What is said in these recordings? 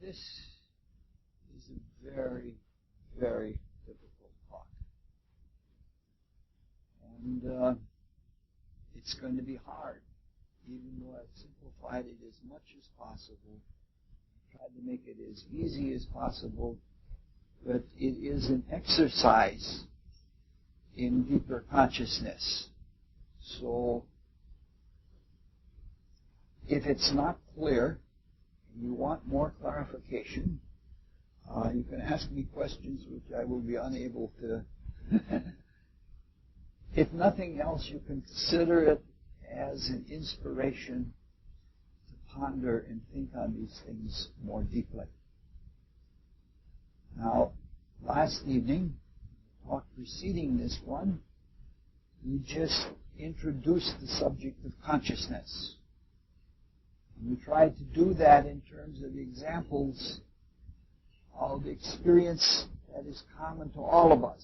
This is a very, very difficult talk. And it's going to be hard, even though I've simplified it as much as possible, tried to make it as easy as possible, but it is an exercise in deeper consciousness. So, if it's not clear, and you want more clarification, you can ask me questions which I will be unable to. If nothing else, you can consider it as an inspiration to ponder and think on these things more deeply. Now, last evening, talk preceding this one, we just introduced the subject of consciousness. And we tried to do that in terms of examples of experience that is common to all of us.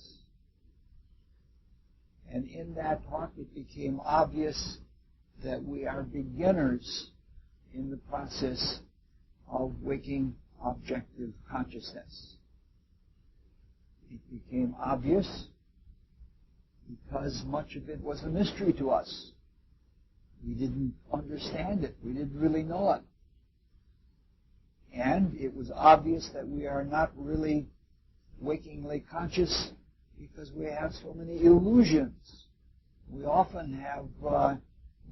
And in that talk, it became obvious that we are beginners in the process of waking objective consciousness. It became obvious because much of it was a mystery to us. We didn't understand it. We didn't really know it. And it was obvious that we are not really wakingly conscious because we have so many illusions. We often have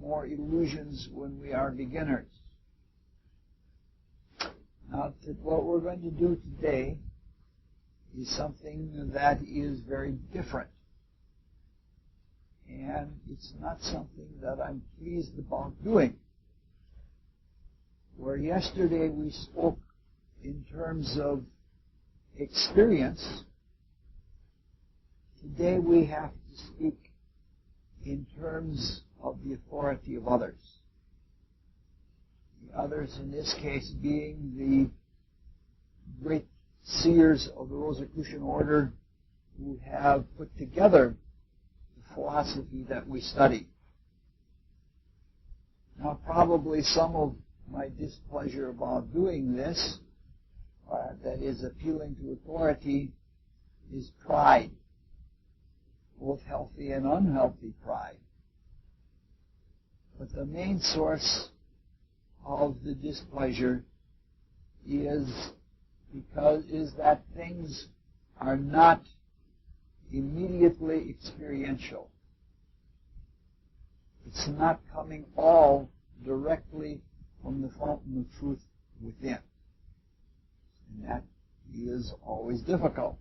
more illusions when we are beginners. Now, what we're going to do today is something that is very different. And it's not something that I'm pleased about doing. Where yesterday we spoke in terms of experience, today we have to speak in terms of the authority of others. The others in this case being the great seers of the Rosicrucian order who have put together the philosophy that we study. Now, probably some of my displeasure about doing this, that is appealing to authority, is pride, both healthy and unhealthy pride. But the main source of the displeasure is that things are not immediately experiential. It's not coming all directly from the fountain of truth within. And that is always difficult.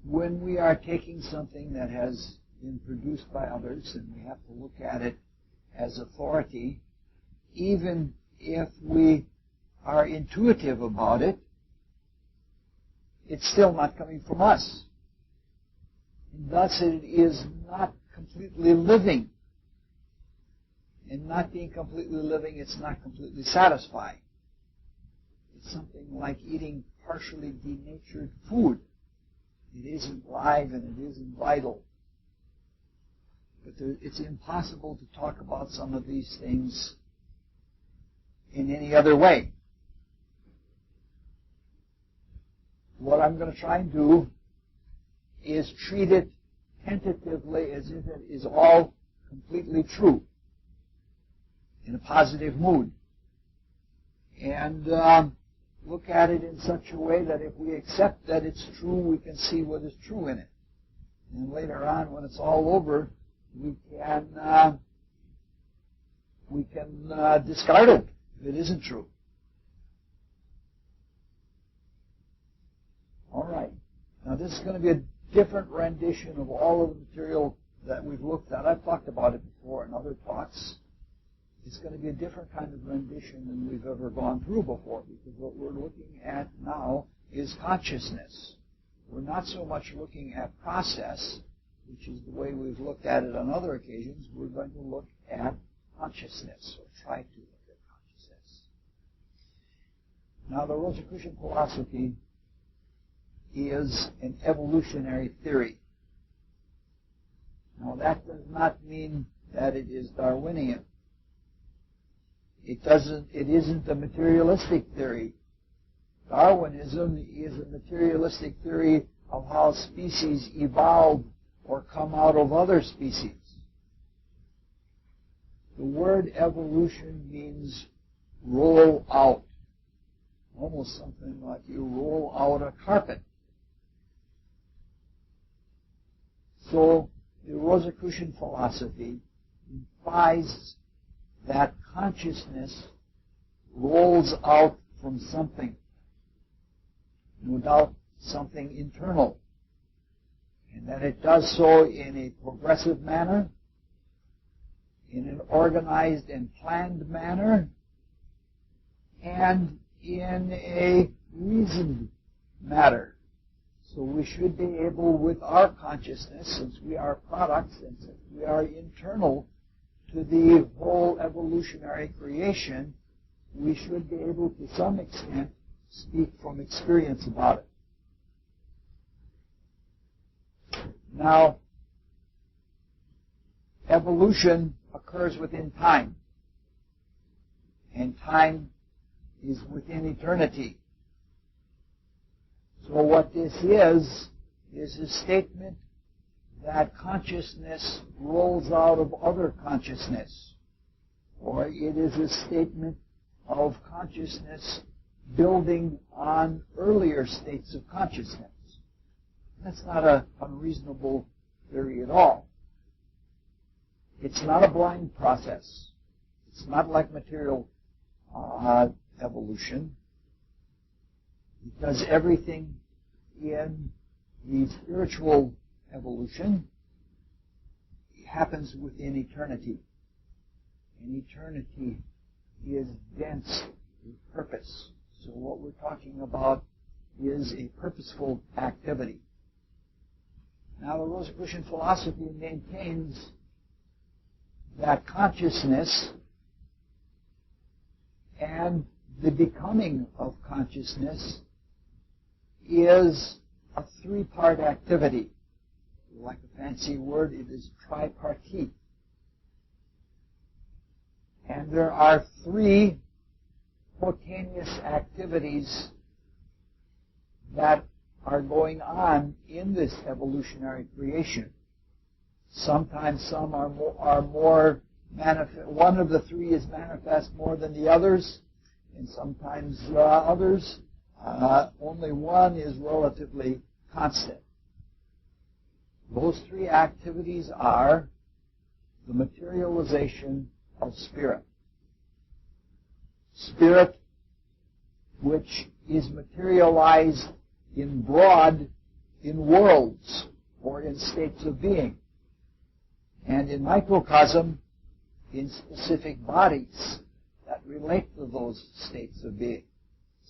When we are taking something that has been produced by others and we have to look at it as authority, even if we are intuitive about it, it's still not coming from us. And thus it is not completely living. And not being completely living, it's not completely satisfying. It's something like eating partially denatured food. It isn't live and it isn't vital. But it's impossible to talk about some of these things in any other way. What I'm going to try and do is treat it tentatively as if it is all completely true, in a positive mood. And look at it in such a way that if we accept that it's true, we can see what is true in it. And later on, when it's all over, we can discard it if it isn't true. All right. Now this is going to be a different rendition of all of the material that we've looked at. I've talked about it before in other talks. It's going to be a different kind of rendition than we've ever gone through before, because what we're looking at now is consciousness. We're not so much looking at process, which is the way we've looked at it on other occasions. We're going to look at consciousness, or try to look at consciousness. Now, the Rosicrucian philosophy is an evolutionary theory. Now that does not mean that it is Darwinian. It isn't a materialistic theory. Darwinism is a materialistic theory of how species evolve or come out of other species. The word evolution means roll out. Almost something like you roll out a carpet. So the Rosicrucian philosophy implies that consciousness rolls out from something. No doubt something internal. And that it does so in a progressive manner, in an organized and planned manner, and in a reasoned manner. So we should be able, with our consciousness, since we are products and since we are internal to the whole evolutionary creation, we should be able to some extent speak from experience about it. Now, evolution occurs within time, and time is within eternity. So what this is a statement that consciousness rolls out of other consciousness, or it is a statement of consciousness building on earlier states of consciousness. That's not an unreasonable theory at all. It's not a blind process. It's not like material evolution, because everything in the spiritual evolution happens within eternity. And eternity is dense with purpose. So what we're talking about is a purposeful activity. Now, the Rosicrucian philosophy maintains that consciousness and the becoming of consciousness is a three-part activity. Like a fancy word, it is tripartite. And there are three spontaneous activities that are going on in this evolutionary creation. Sometimes some are more manifest. One of the three is manifest more than the others, and sometimes others. Only one is relatively constant. Those three activities are the materialization of spirit. Spirit, which is materialized in worlds, or in states of being. And in microcosm, in specific bodies that relate to those states of being.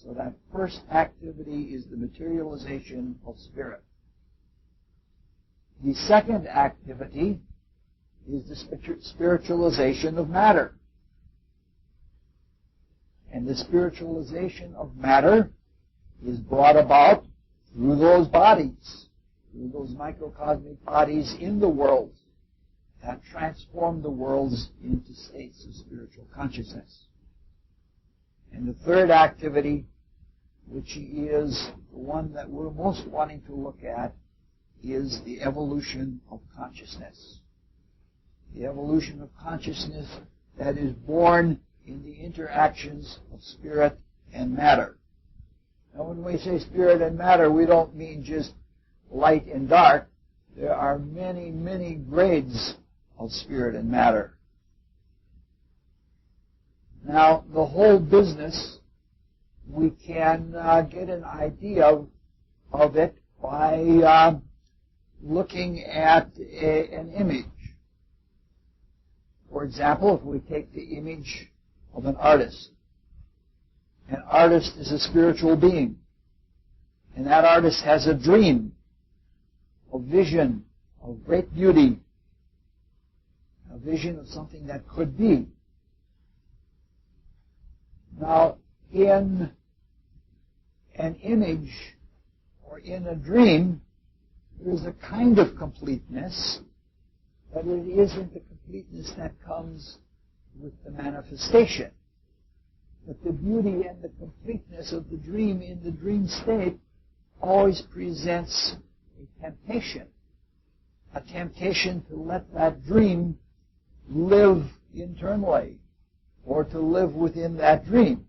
So that first activity is the materialization of spirit. The second activity is the spiritualization of matter. And the spiritualization of matter is brought about through those bodies, through those microcosmic bodies in the world that transform the worlds into states of spiritual consciousness. And the third activity, which is the one that we're most wanting to look at, is the evolution of consciousness. The evolution of consciousness that is born in the interactions of spirit and matter. Now, when we say spirit and matter, we don't mean just light and dark. There are many, many grades of spirit and matter. Now, the whole business, we can get an idea of it by looking at an image. For example, if we take the image of an artist. An artist is a spiritual being. And that artist has a dream, a vision of great beauty, a vision of something that could be. Now, in an image or in a dream, there is a kind of completeness, but it isn't the completeness that comes with the manifestation. But the beauty and the completeness of the dream in the dream state always presents a temptation to let that dream live internally, or to live within that dream.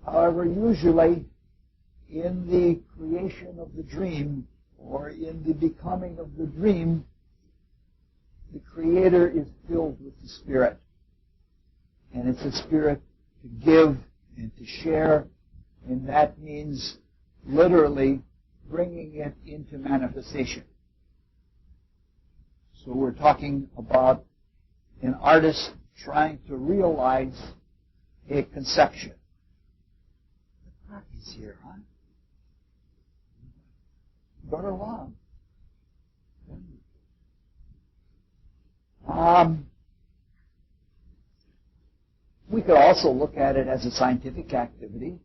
However, usually in the creation of the dream, or in the becoming of the dream, the Creator is filled with the Spirit. And it's a Spirit to give and to share, and that means literally bringing it into manifestation. So we're talking about an artist trying to realize a conception. The party's here, huh? Run along. We could also look at it as a scientific activity.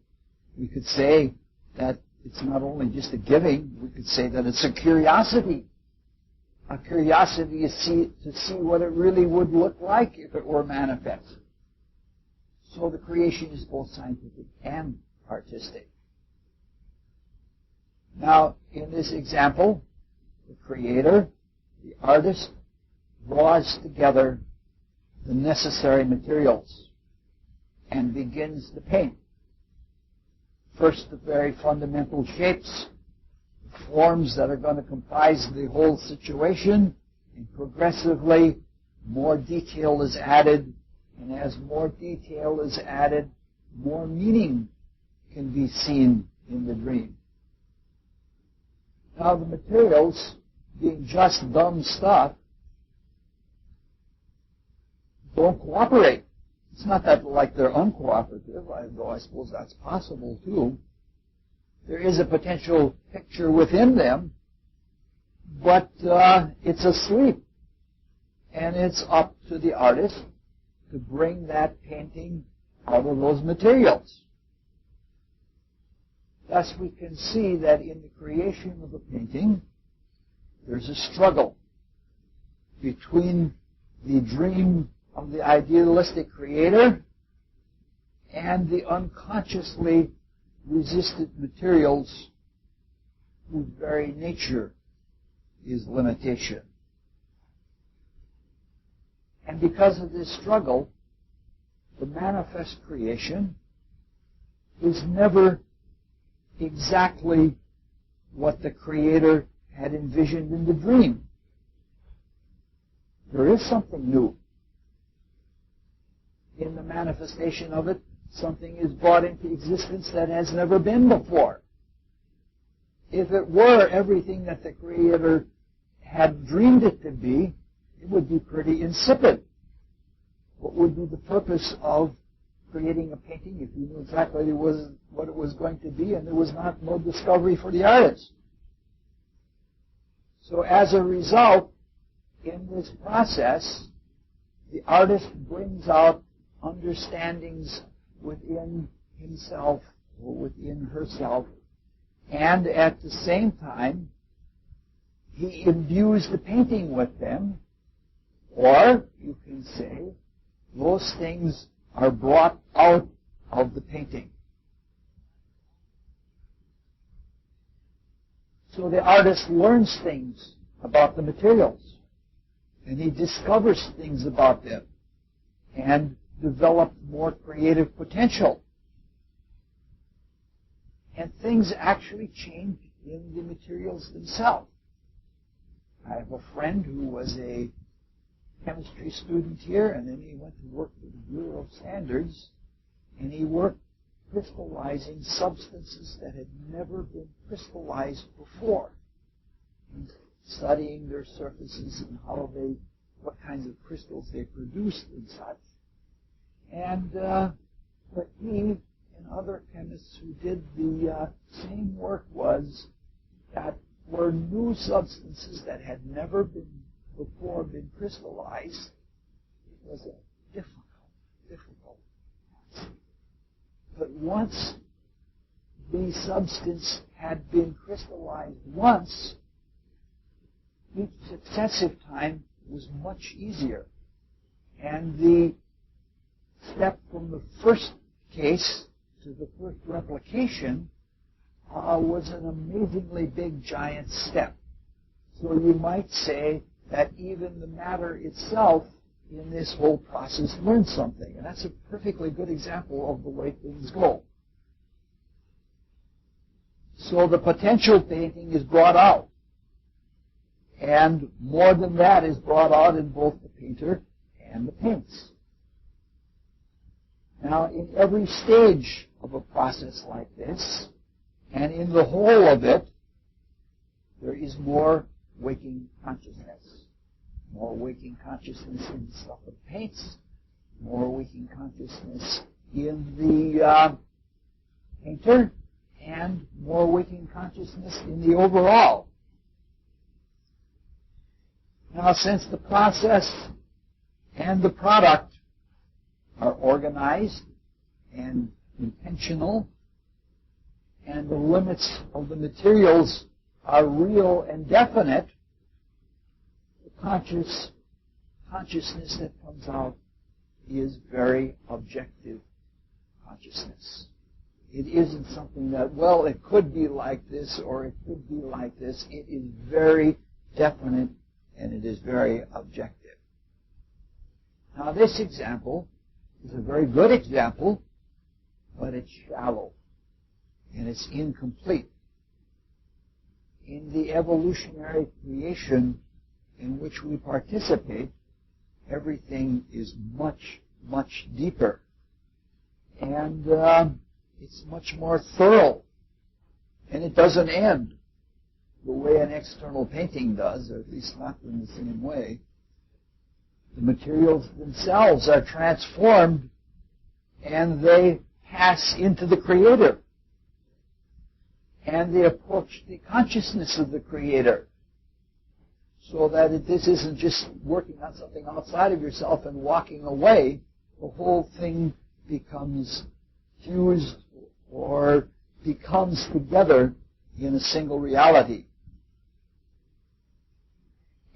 We could say that it's not only just a giving, we could say that it's a curiosity. A curiosity to see what it really would look like if it were manifest. So the creation is both scientific and artistic. Now, in this example, the Creator, the artist, draws together the necessary materials and begins to paint. First, the very fundamental shapes, the forms that are going to comprise the whole situation, and progressively more detail is added, and as more detail is added, more meaning can be seen in the dream. Now, the materials, being just dumb stuff, don't cooperate. It's not that like they're uncooperative, though I suppose that's possible too. There is a potential picture within them, but it's asleep. And it's up to the artist to bring that painting out of those materials. Thus we can see that in the creation of a painting, there's a struggle between the dream of the idealistic Creator and the unconsciously resisted materials whose very nature is limitation. And because of this struggle, the manifest creation is never exactly what the Creator had envisioned in the dream. There is something new. In the manifestation of it, something is brought into existence that has never been before. If it were everything that the Creator had dreamed it to be, it would be pretty insipid. What would be the purpose of creating a painting if you knew exactly what it was going to be and there was no discovery for the artist? So as a result, in this process, the artist brings out understandings within himself or within herself, and at the same time, he imbues the painting with them, or you can say, those things are brought out of the painting. So the artist learns things about the materials, and he discovers things about them, and develops more creative potential. And things actually change in the materials themselves. I have a friend who was a chemistry student here, and then he went to work for the Bureau of Standards, and he worked crystallizing substances that had never been crystallized before, and studying their surfaces and what kinds of crystals they produced and such. And what he and other chemists who did the same work was that were new substances that had never before been crystallized. It was a difficult task. But once the substance had been crystallized once, each successive time was much easier. And the step from the first case to the first replication was an amazingly big, giant step. So you might say that even the matter itself in this whole process learns something. And that's a perfectly good example of the way things go. So the potential painting is brought out. And more than that is brought out in both the painter and the paints. Now, in every stage of a process like this, and in the whole of it, there is more waking consciousness. More waking consciousness in the stuff of paints, more waking consciousness in the painter, and more waking consciousness in the overall. Now, since the process and the product are organized and intentional, and the limits of the materials are real and definite, the consciousness that comes out is very objective consciousness. It isn't something that, well, it could be like this or it could be like this. It is very definite and it is very objective. Now, this example is a very good example, but it's shallow and it's incomplete. In the evolutionary creation in which we participate, everything is much, much deeper. And it's much more thorough. And it doesn't end the way an external painting does, or at least not in the same way. The materials themselves are transformed and they pass into the Creator. And they approach the consciousness of the Creator. So that this isn't just working on something outside of yourself and walking away. The whole thing becomes fused or becomes together in a single reality.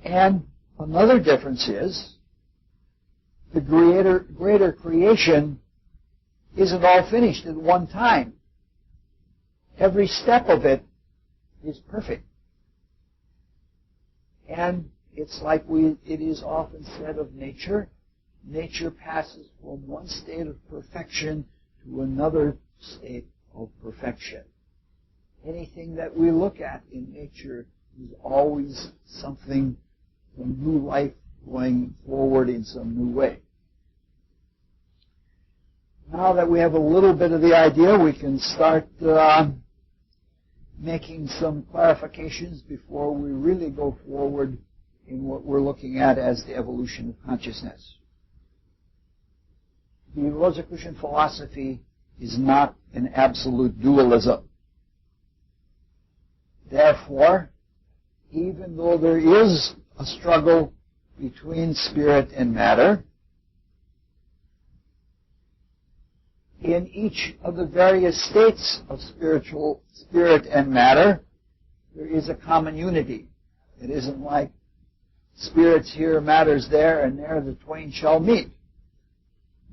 And another difference is the greater creation isn't all finished at one time. Every step of it is perfect. And it's like it is often said of nature. Nature passes from one state of perfection to another state of perfection. Anything that we look at in nature is always something, some new life going forward in some new way. Now that we have a little bit of the idea, we can start making some clarifications before we really go forward in what we're looking at as the evolution of consciousness. The Rosicrucian philosophy is not an absolute dualism. Therefore, even though there is a struggle between spirit and matter, in each of the various states of spirit and matter, there is a common unity. It isn't like spirits here, matters there, and there the twain shall meet.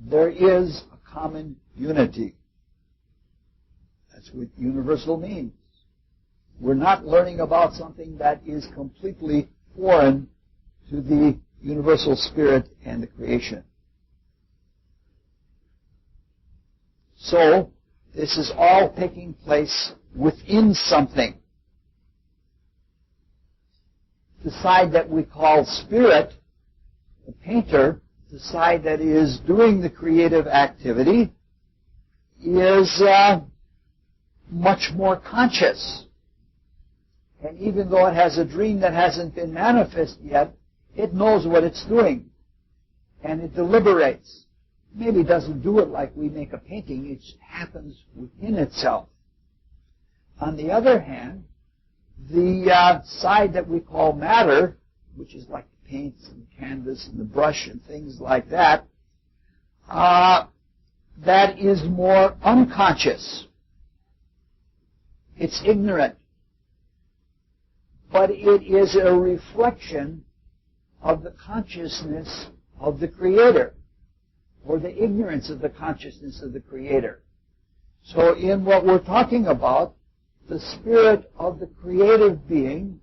There is a common unity. That's what universal means. We're not learning about something that is completely foreign to the universal spirit and the creation. So, this is all taking place within something. The side that we call spirit, the painter, the side that is doing the creative activity, is much more conscious. And even though it has a dream that hasn't been manifest yet, it knows what it's doing. And it deliberates. Maybe doesn't do it like we make a painting. It happens within itself. On the other hand, the side that we call matter, which is like the paints and the canvas and the brush and things like that, that is more unconscious. It's ignorant. But it is a reflection of the consciousness of the Creator, or the ignorance of the consciousness of the Creator. So in what we're talking about, the spirit of the creative being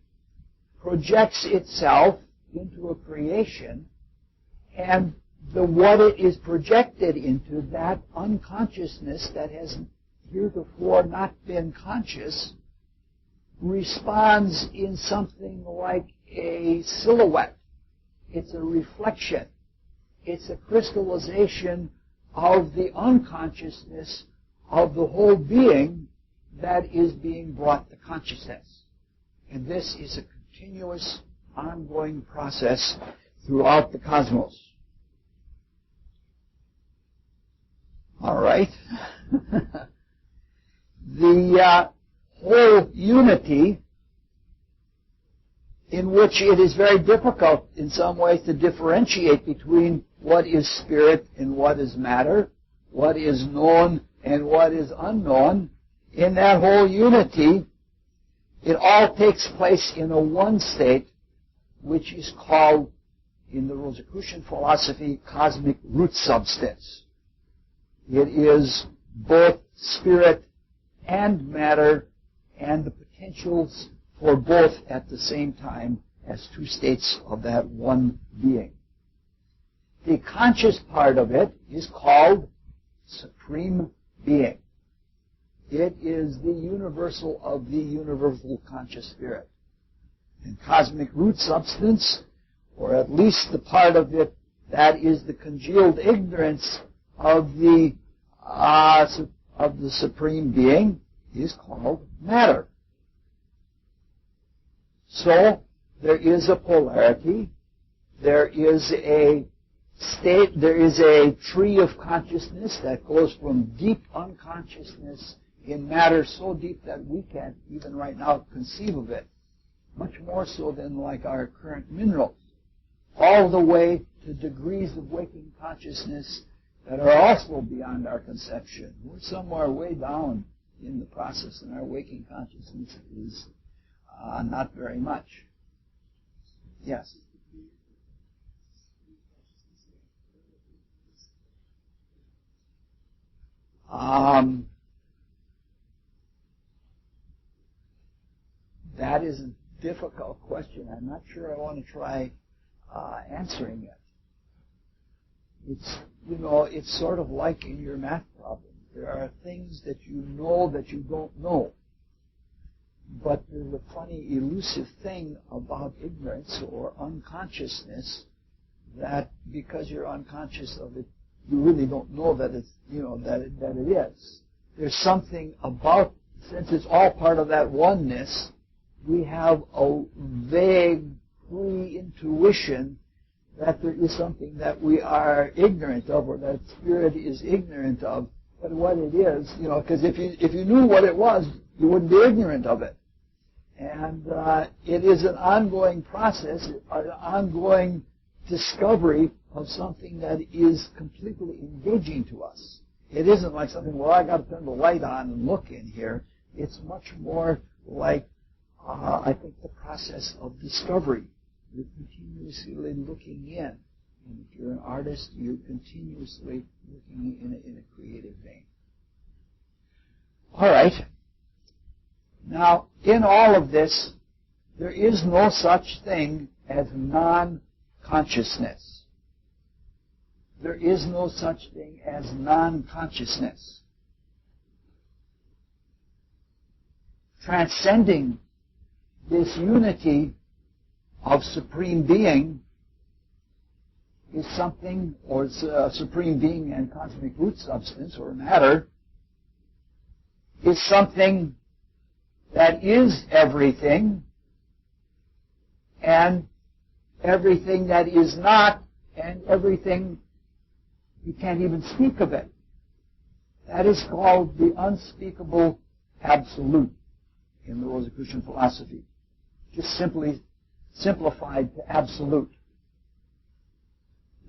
projects itself into a creation, and what it is projected into, that unconsciousness that has heretofore not been conscious, responds in something like a silhouette. It's a reflection. It's a crystallization of the unconsciousness of the whole being that is being brought to consciousness. And this is a continuous, ongoing process throughout the cosmos. All right. The whole unity, in which it is very difficult in some ways to differentiate between what is spirit and what is matter, what is known and what is unknown. In that whole unity, it all takes place in a one state, which is called, in the Rosicrucian philosophy, cosmic root substance. It is both spirit and matter, and the potentials for both at the same time as two states of that one being. The conscious part of it is called Supreme Being. It is the universal of the universal conscious spirit. And cosmic root substance, or at least the part of it that is the congealed ignorance of the Supreme Being, is called matter. So there is a polarity, there is a state, there is a tree of consciousness that goes from deep unconsciousness in matter so deep that we can't even right now conceive of it, much more so than like our current minerals, all the way to degrees of waking consciousness that are also beyond our conception. We're somewhere way down in the process, and our waking consciousness is not very much. Yes? That is a difficult question. I'm not sure I want to try answering it. It's sort of like in your math problem. There are things that you know that you don't know. But there's a funny elusive thing about ignorance or unconsciousness that because you're unconscious of it, you really don't know that it's, that it is. There's something about, since it's all part of that oneness, we have a vague pre-intuition that there is something that we are ignorant of, or that spirit is ignorant of. But what it is, because if you knew what it was, you wouldn't be ignorant of it. And it is an ongoing process, an ongoing discovery of something that is completely engaging to us. It isn't like something, well, I got to turn the light on and look in here. It's much more like, I think, the process of discovery. You're continuously looking in. And if you're an artist, you're continuously looking in a creative vein. All right. Now, in all of this, there is no such thing as non-consciousness. There is no such thing as non-consciousness. Transcending this unity of Supreme Being is something, or Supreme Being and cosmic root substance, or matter, is something that is everything, and everything that is not, and everything, you can't even speak of it. That is called the unspeakable absolute in the Rosicrucian philosophy. Just simply simplified to absolute.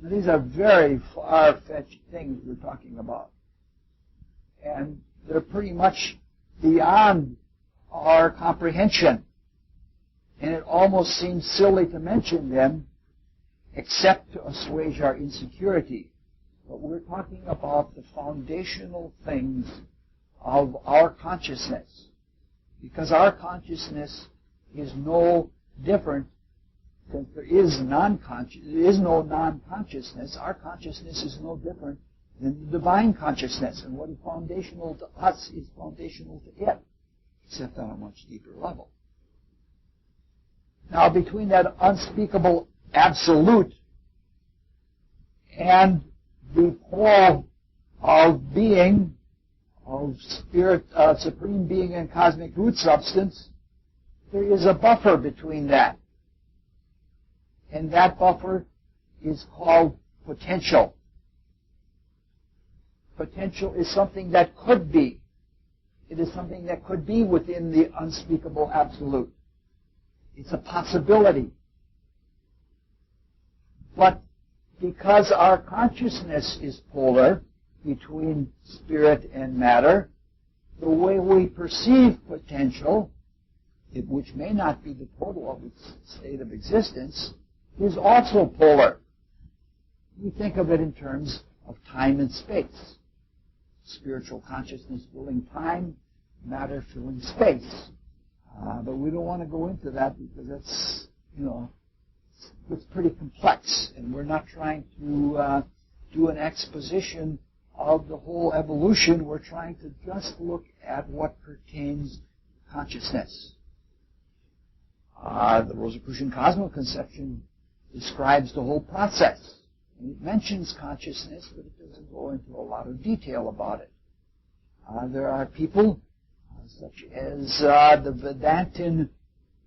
Now, these are very far-fetched things we're talking about. And they're pretty much beyond our comprehension. And it almost seems silly to mention them, except to assuage our insecurity. But we're talking about the foundational things of our consciousness. Because our consciousness is no different, since there is no non-consciousness, our consciousness is no different than the divine consciousness. And what is foundational to us is foundational to it, except on a much deeper level. Now, between that unspeakable absolute and the pole of being, of spirit, supreme being and cosmic root substance, there is a buffer between that. And that buffer is called potential. Potential is something that could be. It is something that could be within the unspeakable absolute. It's a possibility. But because our consciousness is polar between spirit and matter, the way we perceive potential, which may not be the total of its state of existence, is also polar. We think of it in terms of time and space. Spiritual consciousness filling time, matter filling space. But we don't want to go into that because that's, it's pretty complex. And we're not trying to do an exposition of the whole evolution. We're trying to just look at what pertains to consciousness. The Rosicrucian Cosmoconception describes the whole process. And it mentions consciousness, but it doesn't go into a lot of detail about it. There are people such as the Vedantin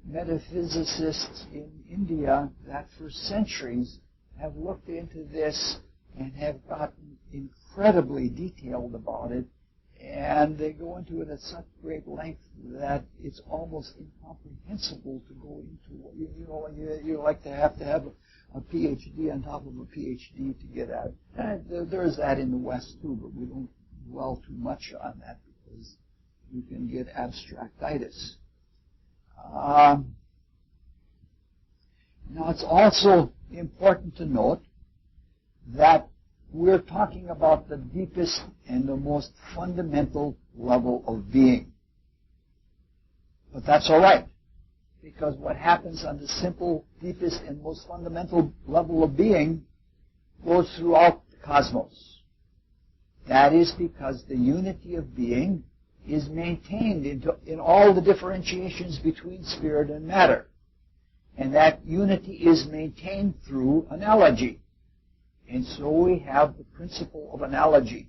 metaphysicists in India that for centuries have looked into this and have gotten incredibly detailed about it, and they go into it at such great length that it's almost incomprehensible to go into. You like to have a PhD on top of a PhD to get at it. There is that in the West too, but we don't dwell too much on that because you can get abstractitis. Now, it's also important to note that we're talking about the deepest and the most fundamental level of being. But that's all right, because what happens on the simple, deepest, and most fundamental level of being goes throughout the cosmos. That is because the unity of being is maintained in all the differentiations between spirit and matter. And that unity is maintained through analogy. And so we have the principle of analogy,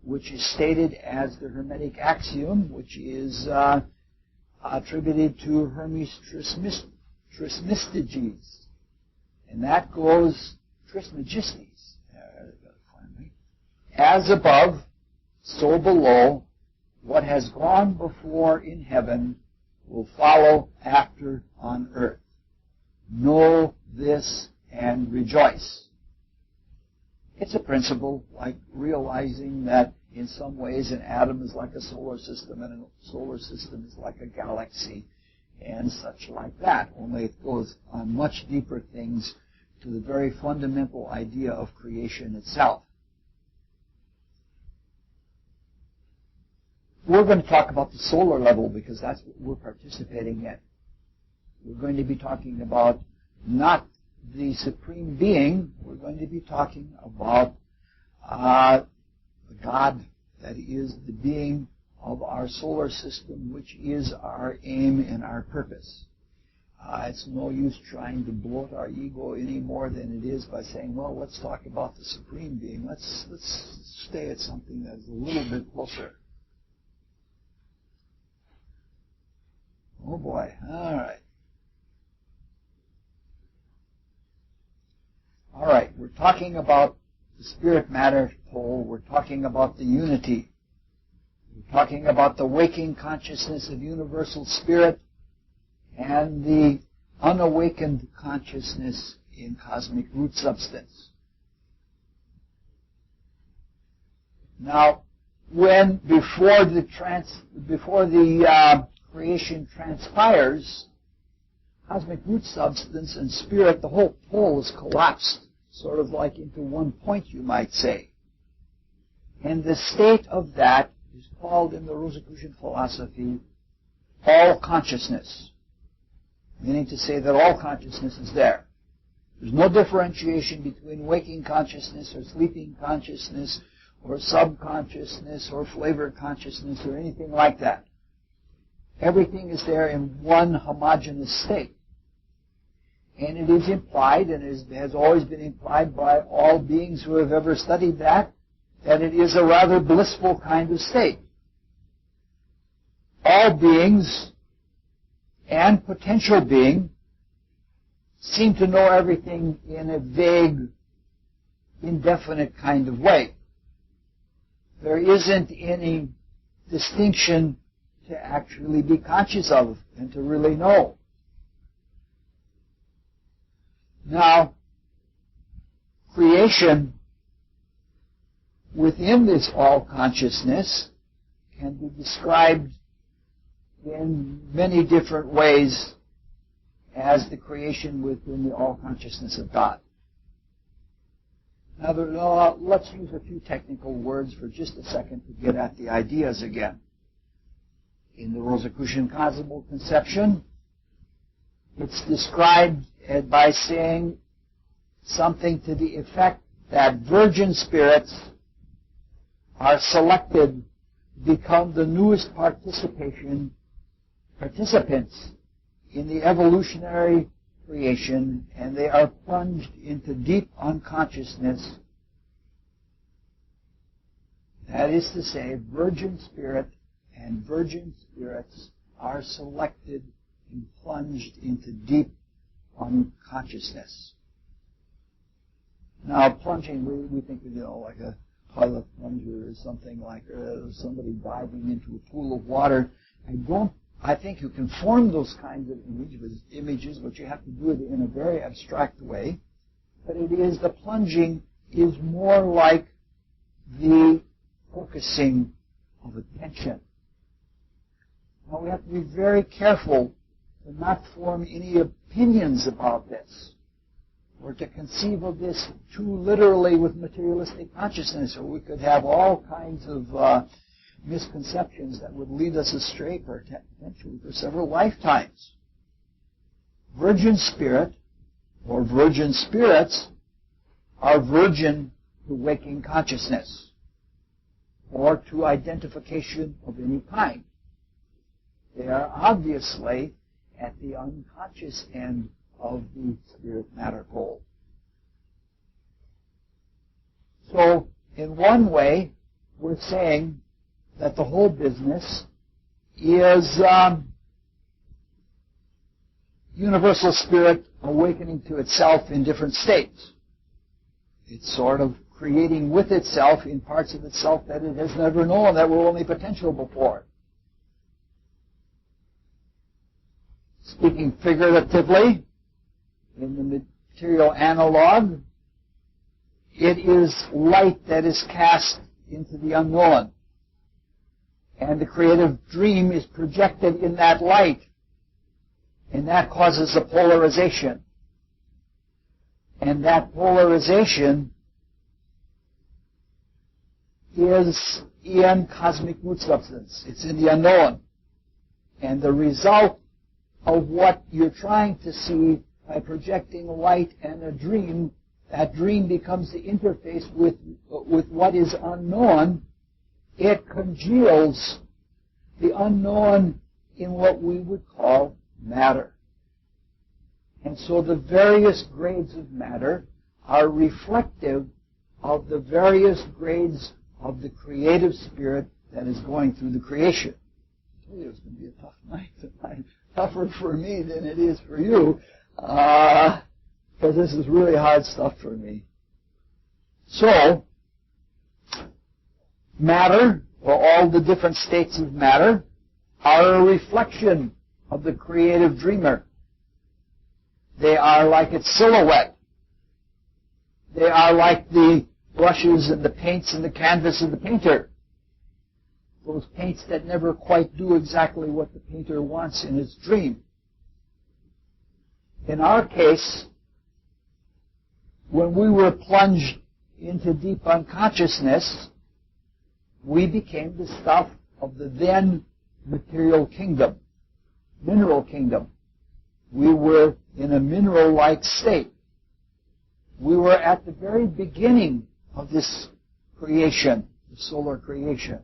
which is stated as the Hermetic axiom, which is attributed to Hermes Trismegistes. And that goes, Trismegistes, as above, so below, what has gone before in heaven will follow after on earth. Know this and rejoice. It's a principle like realizing that in some ways an atom is like a solar system and a solar system is like a galaxy and such like that. Only it goes on much deeper things to the very fundamental idea of creation itself. We're going to talk about the solar level because that's what we're participating in. We're going to be talking about not the supreme being. We're going to be talking about the God that is the being of our solar system, which is our aim and our purpose. It's no use trying to bloat our ego any more than it is by saying, well, let's talk about the supreme being. Let's stay at something that's a little bit closer. Oh boy, all right. All right, we're talking about the spirit-matter pole. We're talking about the unity. We're talking about the waking consciousness of universal spirit and the unawakened consciousness in cosmic root substance. Now, when before the creation transpires, cosmic root substance and spirit, the whole pole is collapsed, sort of like into one point, you might say. And the state of that is called in the Rosicrucian philosophy all consciousness, meaning to say that all consciousness is there. There's no differentiation between waking consciousness or sleeping consciousness or subconsciousness or flavor consciousness or anything like that. Everything is there in one homogeneous state. And it is implied, and has always been implied by all beings who have ever studied that it is a rather blissful kind of state. All beings and potential being seem to know everything in a vague, indefinite kind of way. There isn't any distinction to actually be conscious of and to really know. Now, creation within this all-consciousness can be described in many different ways as the creation within the all-consciousness of God. Now, let's use a few technical words for just a second to get at the ideas again. In the Rosicrucian cosmos conception, it's described by saying something to the effect that virgin spirits are selected to become the newest participants in the evolutionary creation, and they are plunged into deep unconsciousness. That is to say, virgin spirit and virgin spirits are selected and plunged into deep unconsciousness. Now, plunging, we think, like a toilet plunger or something like somebody diving into a pool of water. I think you can form those kinds of images, but you have to do it in a very abstract way. But the plunging is more like the focusing of attention. Now, we have to be very careful to not form any opinions about this, or to conceive of this too literally with materialistic consciousness, or we could have all kinds of misconceptions that would lead us astray potentially for several lifetimes. Virgin spirit, or virgin spirits, are virgin to waking consciousness, or to identification of any kind. They are obviously at the unconscious end of the spirit-matter pole. So, in one way, we're saying that the whole business is universal spirit awakening to itself in different states. It's sort of creating with itself in parts of itself that it has never known, that were only potential before. Speaking figuratively, in the material analog, it is light that is cast into the unknown. And the creative dream is projected in that light. And that causes a polarization. And that polarization is in cosmic root substance. It's in the unknown. And the result of what you're trying to see by projecting light and a dream, that dream becomes the interface with what is unknown. It congeals the unknown in what we would call matter. And so the various grades of matter are reflective of the various grades of the creative spirit that is going through the creation. I told you it was going to be a tough night tonight. Tougher for me than it is for you, because this is really hard stuff for me. So, matter, or all the different states of matter, are a reflection of the creative dreamer. They are like its silhouette. They are like the brushes and the paints and the canvas of the painter. those paints that never quite do exactly what the painter wants in his dream. In our case, when we were plunged into deep unconsciousness, we became the stuff of the then material kingdom, mineral kingdom. We were in a mineral-like state. We were at the very beginning of this creation, the solar creation.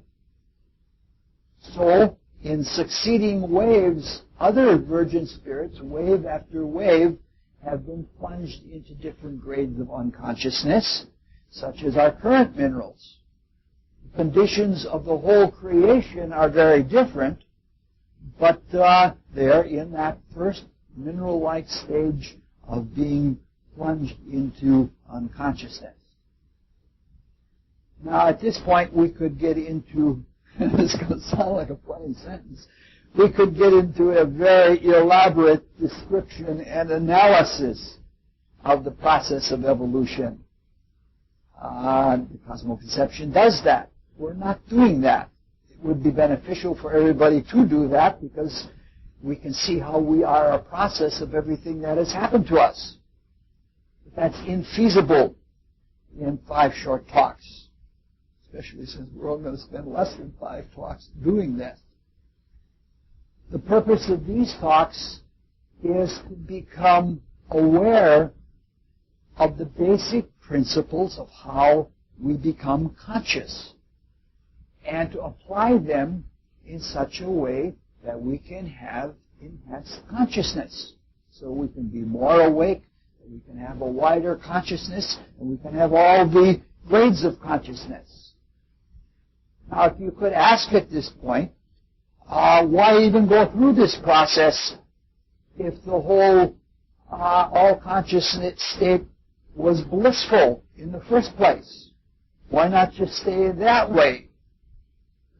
So, in succeeding waves, other virgin spirits, wave after wave, have been plunged into different grades of unconsciousness, such as our current minerals. The conditions of the whole creation are very different, but they're in that first mineral-like stage of being plunged into unconsciousness. Now, at this point, we could get into, this is going to sound like a funny sentence, we could get into a very elaborate description and analysis of the process of evolution. The cosmoconception does that. We're not doing that. It would be beneficial for everybody to do that because we can see how we are a process of everything that has happened to us. But that's infeasible in 5 short talks, especially since we're only going to spend less than 5 talks doing this. The purpose of these talks is to become aware of the basic principles of how we become conscious and to apply them in such a way that we can have enhanced consciousness. So we can be more awake, we can have a wider consciousness, and we can have all the grades of consciousness. Now, if you could ask at this point, why even go through this process if the whole all-consciousness state was blissful in the first place? Why not just stay that way?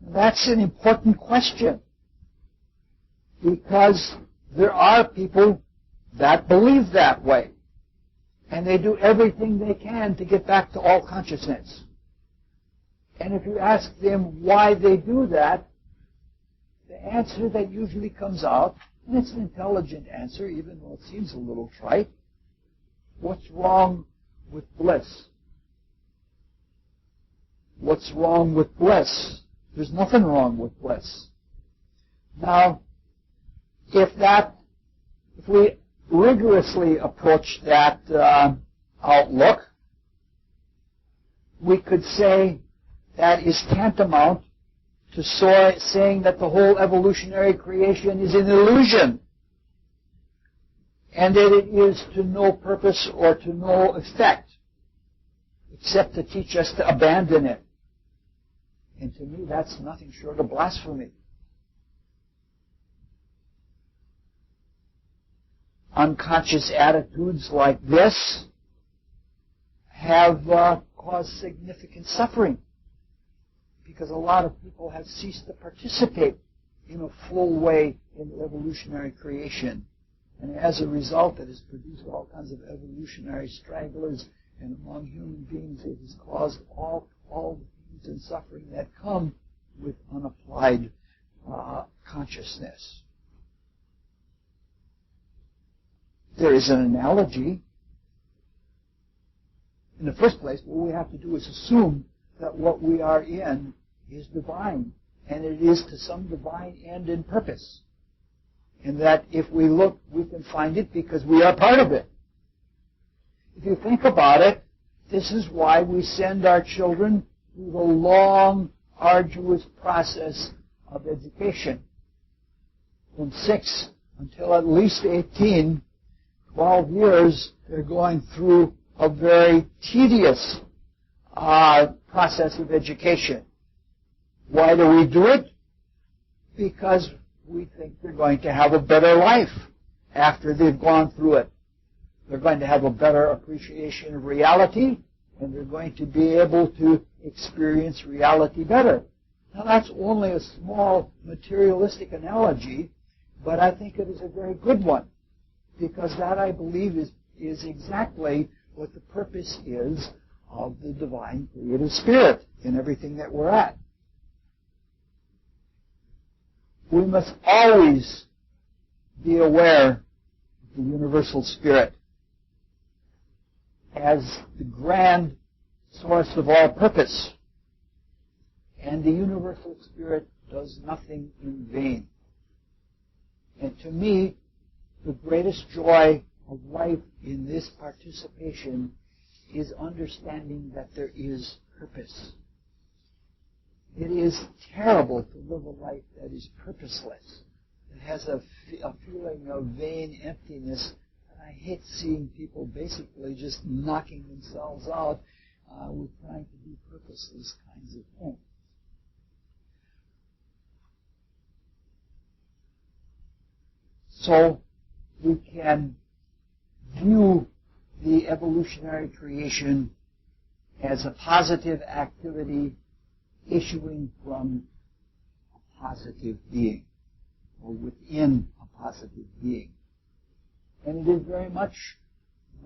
That's an important question, because there are people that believe that way, and they do everything they can to get back to all consciousness. And if you ask them why they do that, the answer that usually comes out, and it's an intelligent answer, even though it seems a little trite, what's wrong with bliss? What's wrong with bliss? There's nothing wrong with bliss. Now, if we rigorously approach that outlook, we could say that is tantamount to saying that the whole evolutionary creation is an illusion, and that it is to no purpose or to no effect, except to teach us to abandon it. And to me, that's nothing short of blasphemy. Unconscious attitudes like this have caused significant suffering, because a lot of people have ceased to participate in a full way in evolutionary creation. And as a result, it has produced all kinds of evolutionary stragglers, and among human beings it has caused all the pains and suffering that come with unapplied consciousness. There is an analogy. In the first place, what we have to do is assume that what we are in is divine, and it is to some divine end and purpose. And that if we look, we can find it because we are part of it. If you think about it, this is why we send our children through the long, arduous process of education. From 6 until at least 18, 12 years, they're going through a very tedious process of education. Why do we do it? Because we think they're going to have a better life after they've gone through it. They're going to have a better appreciation of reality, and they're going to be able to experience reality better. Now, that's only a small materialistic analogy, but I think it is a very good one, because that, I believe, is exactly what the purpose is of the divine creative spirit in everything that we're at. we must always be aware of the universal spirit as the grand source of all purpose. And the universal spirit does nothing in vain. And to me, the greatest joy of life in this participation is understanding that there is purpose. It is terrible to live a life that is purposeless. It has a feeling of vain emptiness. And I hate seeing people basically just knocking themselves out with trying to do purposeless kinds of things. So we can view the evolutionary creation as a positive activity issuing from a positive being, or within a positive being. And it is very much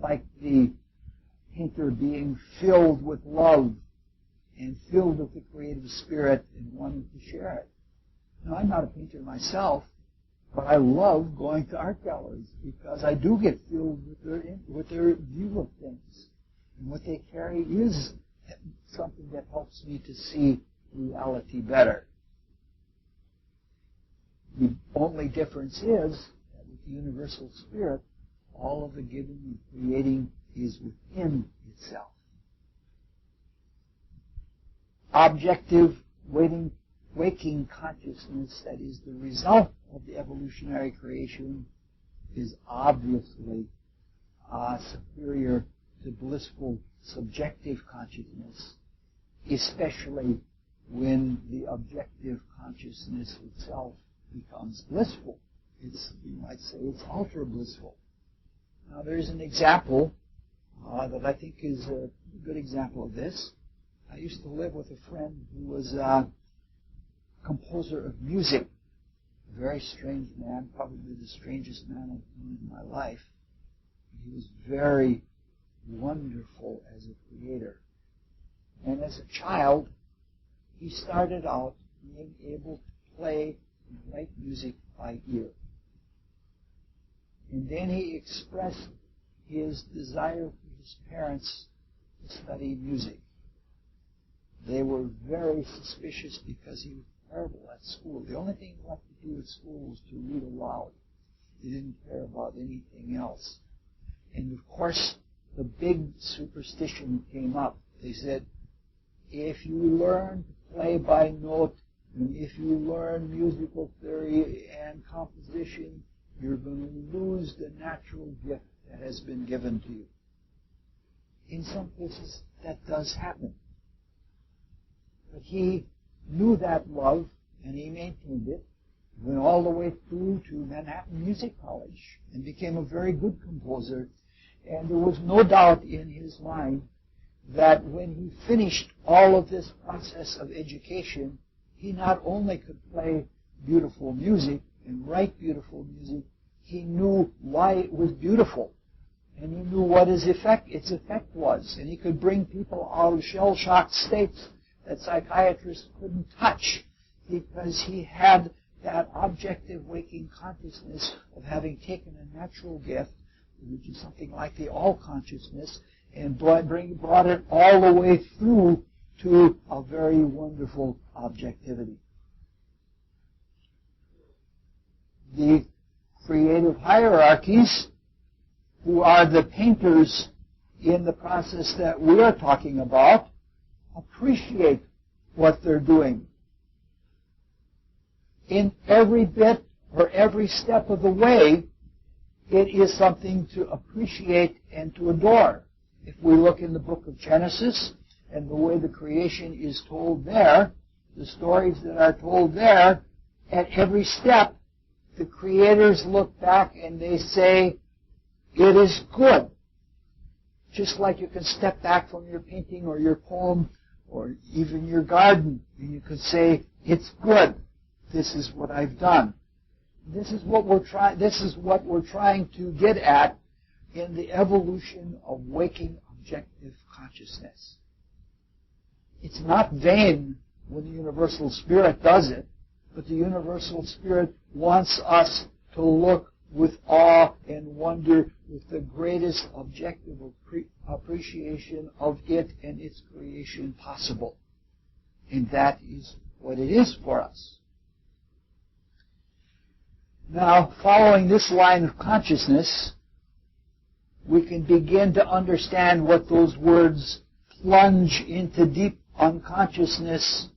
like the painter being filled with love and filled with the creative spirit and wanting to share it. Now, I'm not a painter myself, but I love going to art galleries because I do get filled with their view of things. And what they carry is something that helps me to see reality better. The only difference is that with the universal spirit, all of the giving and creating is within itself. Objective waking consciousness that is the result of the evolutionary creation is obviously superior to blissful subjective consciousness, especially when the objective consciousness itself becomes blissful. You might say it's ultra blissful. Now there's an example that I think is a good example of this. I used to live with a friend who was a composer of music. A very strange man, probably the strangest man I've known in my life. He was very wonderful as a creator. And as a child, he started out being able to play and write music by ear. And then he expressed his desire for his parents to study music. They were very suspicious because he was terrible at school. The only thing he liked to do at school was to read aloud. He didn't care about anything else. And of course, the big superstition came up. They said, if you learn to play by note, and if you learn musical theory and composition, you're going to lose the natural gift that has been given to you. In some cases, that does happen. But he knew that love, and he maintained it, went all the way through to Manhattan Music College, and became a very good composer. And there was no doubt in his mind that when he finished all of this process of education, he not only could play beautiful music and write beautiful music, he knew why it was beautiful. And he knew what its effect was. And he could bring people out of shell-shocked states that psychiatrists couldn't touch because he had that objective waking consciousness of having taken a natural gift, which is something like the all-consciousness, and brought it all the way through to a very wonderful objectivity. The creative hierarchies, who are the painters in the process that we are talking about, appreciate what they're doing. In every bit or every step of the way, it is something to appreciate and to adore. If we look in the book of Genesis and the way the creation is told there, the stories that are told there, at every step, the creators look back and they say, it is good. Just like you can step back from your painting or your poem or even your garden, and you could say, it's good. This is what I've done. This is what we're trying to get at in the evolution of waking objective consciousness. It's not vain when the universal spirit does it, but the universal spirit wants us to look with awe and wonder, with the greatest objective appreciation of it and its creation possible. And that is what it is for us. Now, following this line of consciousness, we can begin to understand what those words plunge into deep unconsciousness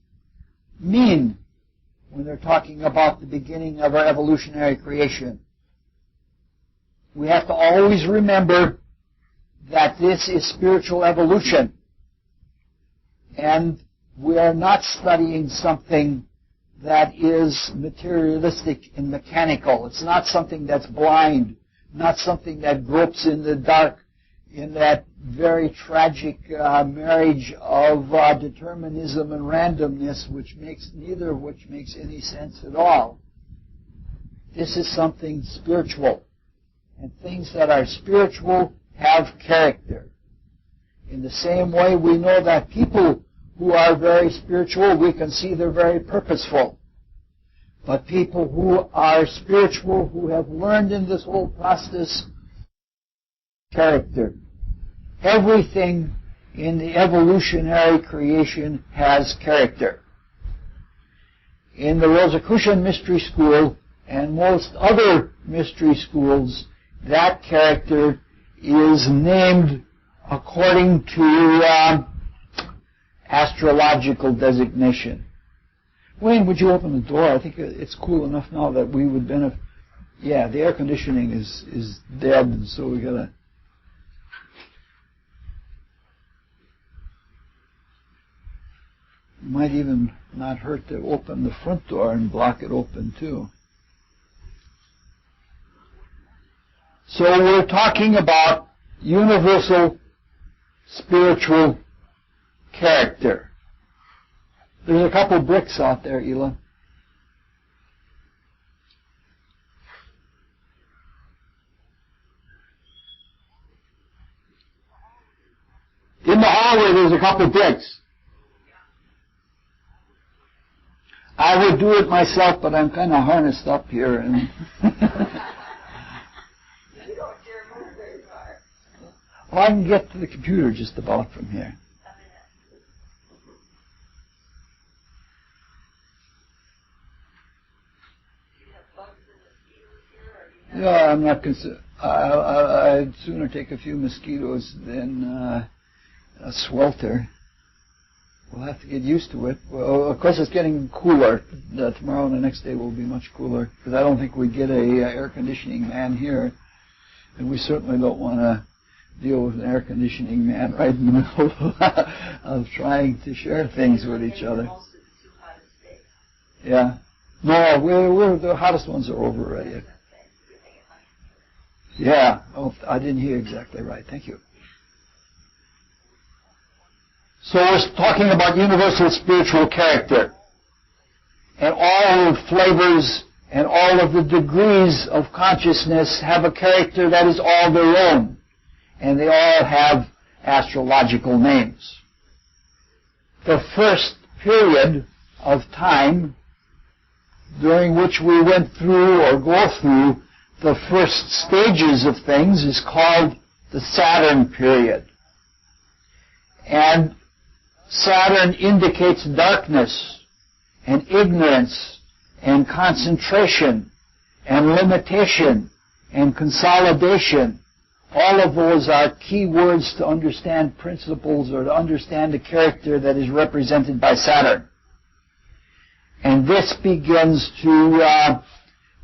mean when they're talking about the beginning of our evolutionary creation. We have to always remember that this is spiritual evolution. And we are not studying something that is materialistic and mechanical. It's not something that's blind, not something that gropes in the dark in that very tragic marriage of determinism and randomness, neither of which makes any sense at all. This is something spiritual. And things that are spiritual have character. In the same way, we know that people who are very spiritual, we can see they're very purposeful. But people who are spiritual, who have learned in this whole process, character. Everything in the evolutionary creation has character. In the Rosicrucian mystery school and most other mystery schools, that character is named according to astrological designation. Wayne, would you open the door? I think it's cool enough now that we would benefit. Yeah, the air conditioning is dead, so we gotta. Might even not hurt to open the front door and block it open too. So we're talking about universal spiritual character. There's a couple bricks out there, Ela. In the hallway there's a couple bricks. I would do it myself, but I'm kind of harnessed up here. And well, I can get to the computer just about from here. Yeah, I'm not concerned. I'd sooner take a few mosquitoes than a swelter. We'll have to get used to it. Well, of course, it's getting cooler. Tomorrow and the next day will be much cooler, because I don't think we get a air conditioning man here, and we certainly don't want to deal with an air conditioning man right in the middle of trying to share things with each other. Yeah. No, we're the hottest ones are over already. Yeah. Oh, I didn't hear exactly right. Thank you. So we're talking about universal spiritual character. And all the flavors and all of the degrees of consciousness have a character that is all their own. And they all have astrological names. The first period of time during which we went through or go through the first stages of things is called the Saturn period. And Saturn indicates darkness and ignorance and concentration and limitation and consolidation. All of those are key words to understand principles or to understand the character that is represented by Saturn. And this begins to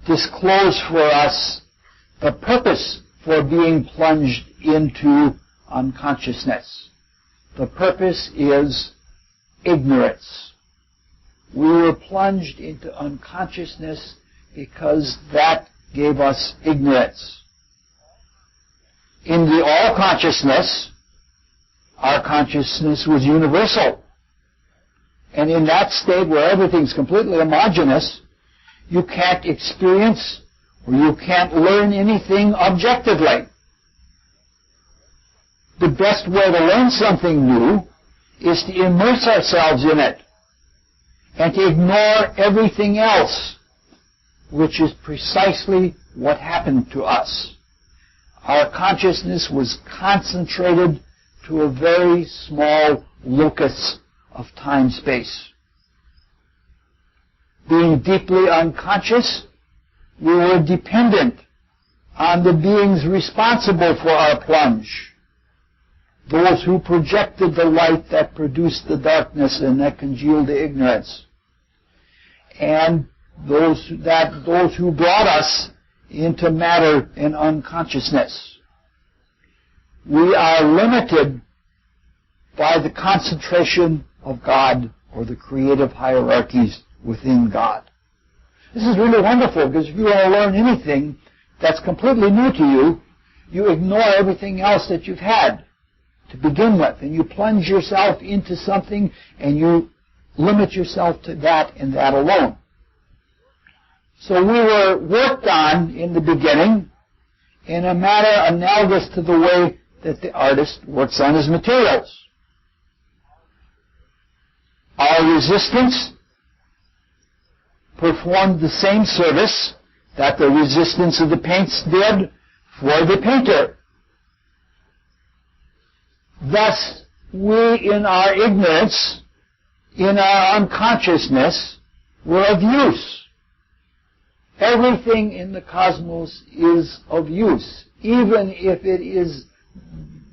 disclose for us the purpose for being plunged into unconsciousness. The purpose is ignorance. We were plunged into unconsciousness because that gave us ignorance. In the all-consciousness, our consciousness was universal. And in that state where everything's completely homogeneous, you can't experience or you can't learn anything objectively. The best way to learn something new is to immerse ourselves in it. and to ignore everything else, which is precisely what happened to us. Our consciousness was concentrated to a very small locus of time-space. Being deeply unconscious, we were dependent on the beings responsible for our plunge, those who projected the light that produced the darkness and that congealed the ignorance, and those who brought us into matter and unconsciousness. We are limited by the concentration of God or the creative hierarchies within God. This is really wonderful, because if you want to learn anything that's completely new to you, you ignore everything else that you've had to begin with, and you plunge yourself into something and you limit yourself to that and that alone. So we were worked on in the beginning in a manner analogous to the way that the artist works on his materials. Our resistance performed the same service that the resistance of the paints did for the painter. Thus, we in our ignorance, in our unconsciousness, were of use. Everything in the cosmos is of use, even if it is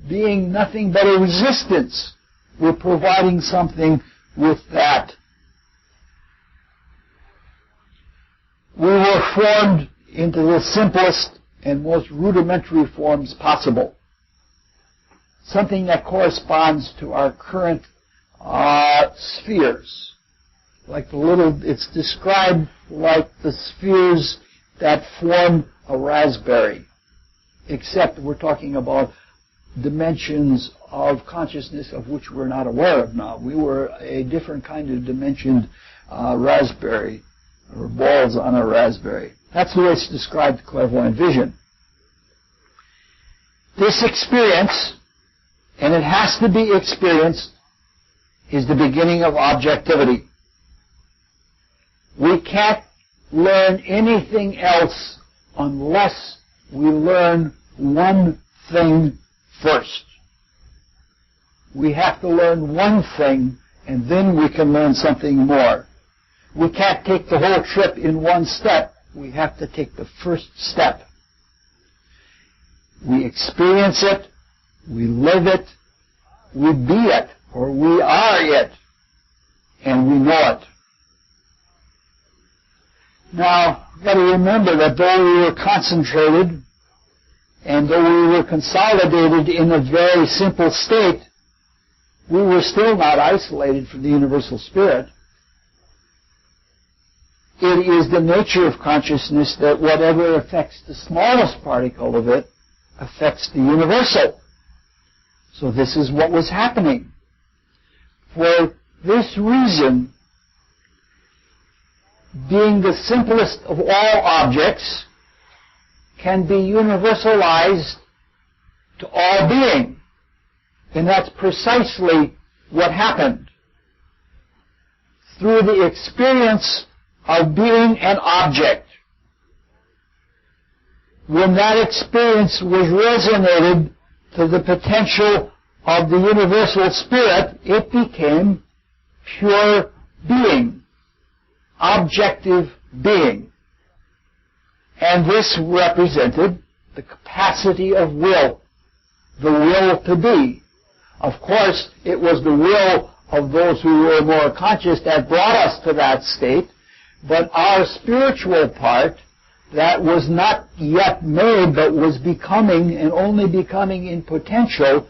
being nothing but a resistance. We're providing something with that. We were formed into the simplest and most rudimentary forms possible. Something that corresponds to our current spheres. It's described like the spheres that form a raspberry, except we're talking about dimensions of consciousness of which we're not aware of now. We were a different kind of dimensioned raspberry, or balls on a raspberry. That's the way it's described in clairvoyant vision. This experience, and it has to be experienced, is the beginning of objectivity. We can't learn anything else unless we learn one thing first. We have to learn one thing, and then we can learn something more. We can't take the whole trip in one step. We have to take the first step. We experience it, we live it, we be it, or we are it, and we know it. Now, you've got to remember that though we were concentrated, and though we were consolidated in a very simple state, we were still not isolated from the universal spirit. It is the nature of consciousness that whatever affects the smallest particle of it affects the universal. So this is what was happening. For this reason, being the simplest of all objects, can be universalized to all being. And that's precisely what happened. Through the experience of being an object, when that experience was resonated to the potential of the universal spirit, it became pure being, objective being. And this represented the capacity of will, the will to be. Of course, it was the will of those who were more conscious that brought us to that state, but our spiritual part, that was not yet made, but was becoming, and only becoming in potential,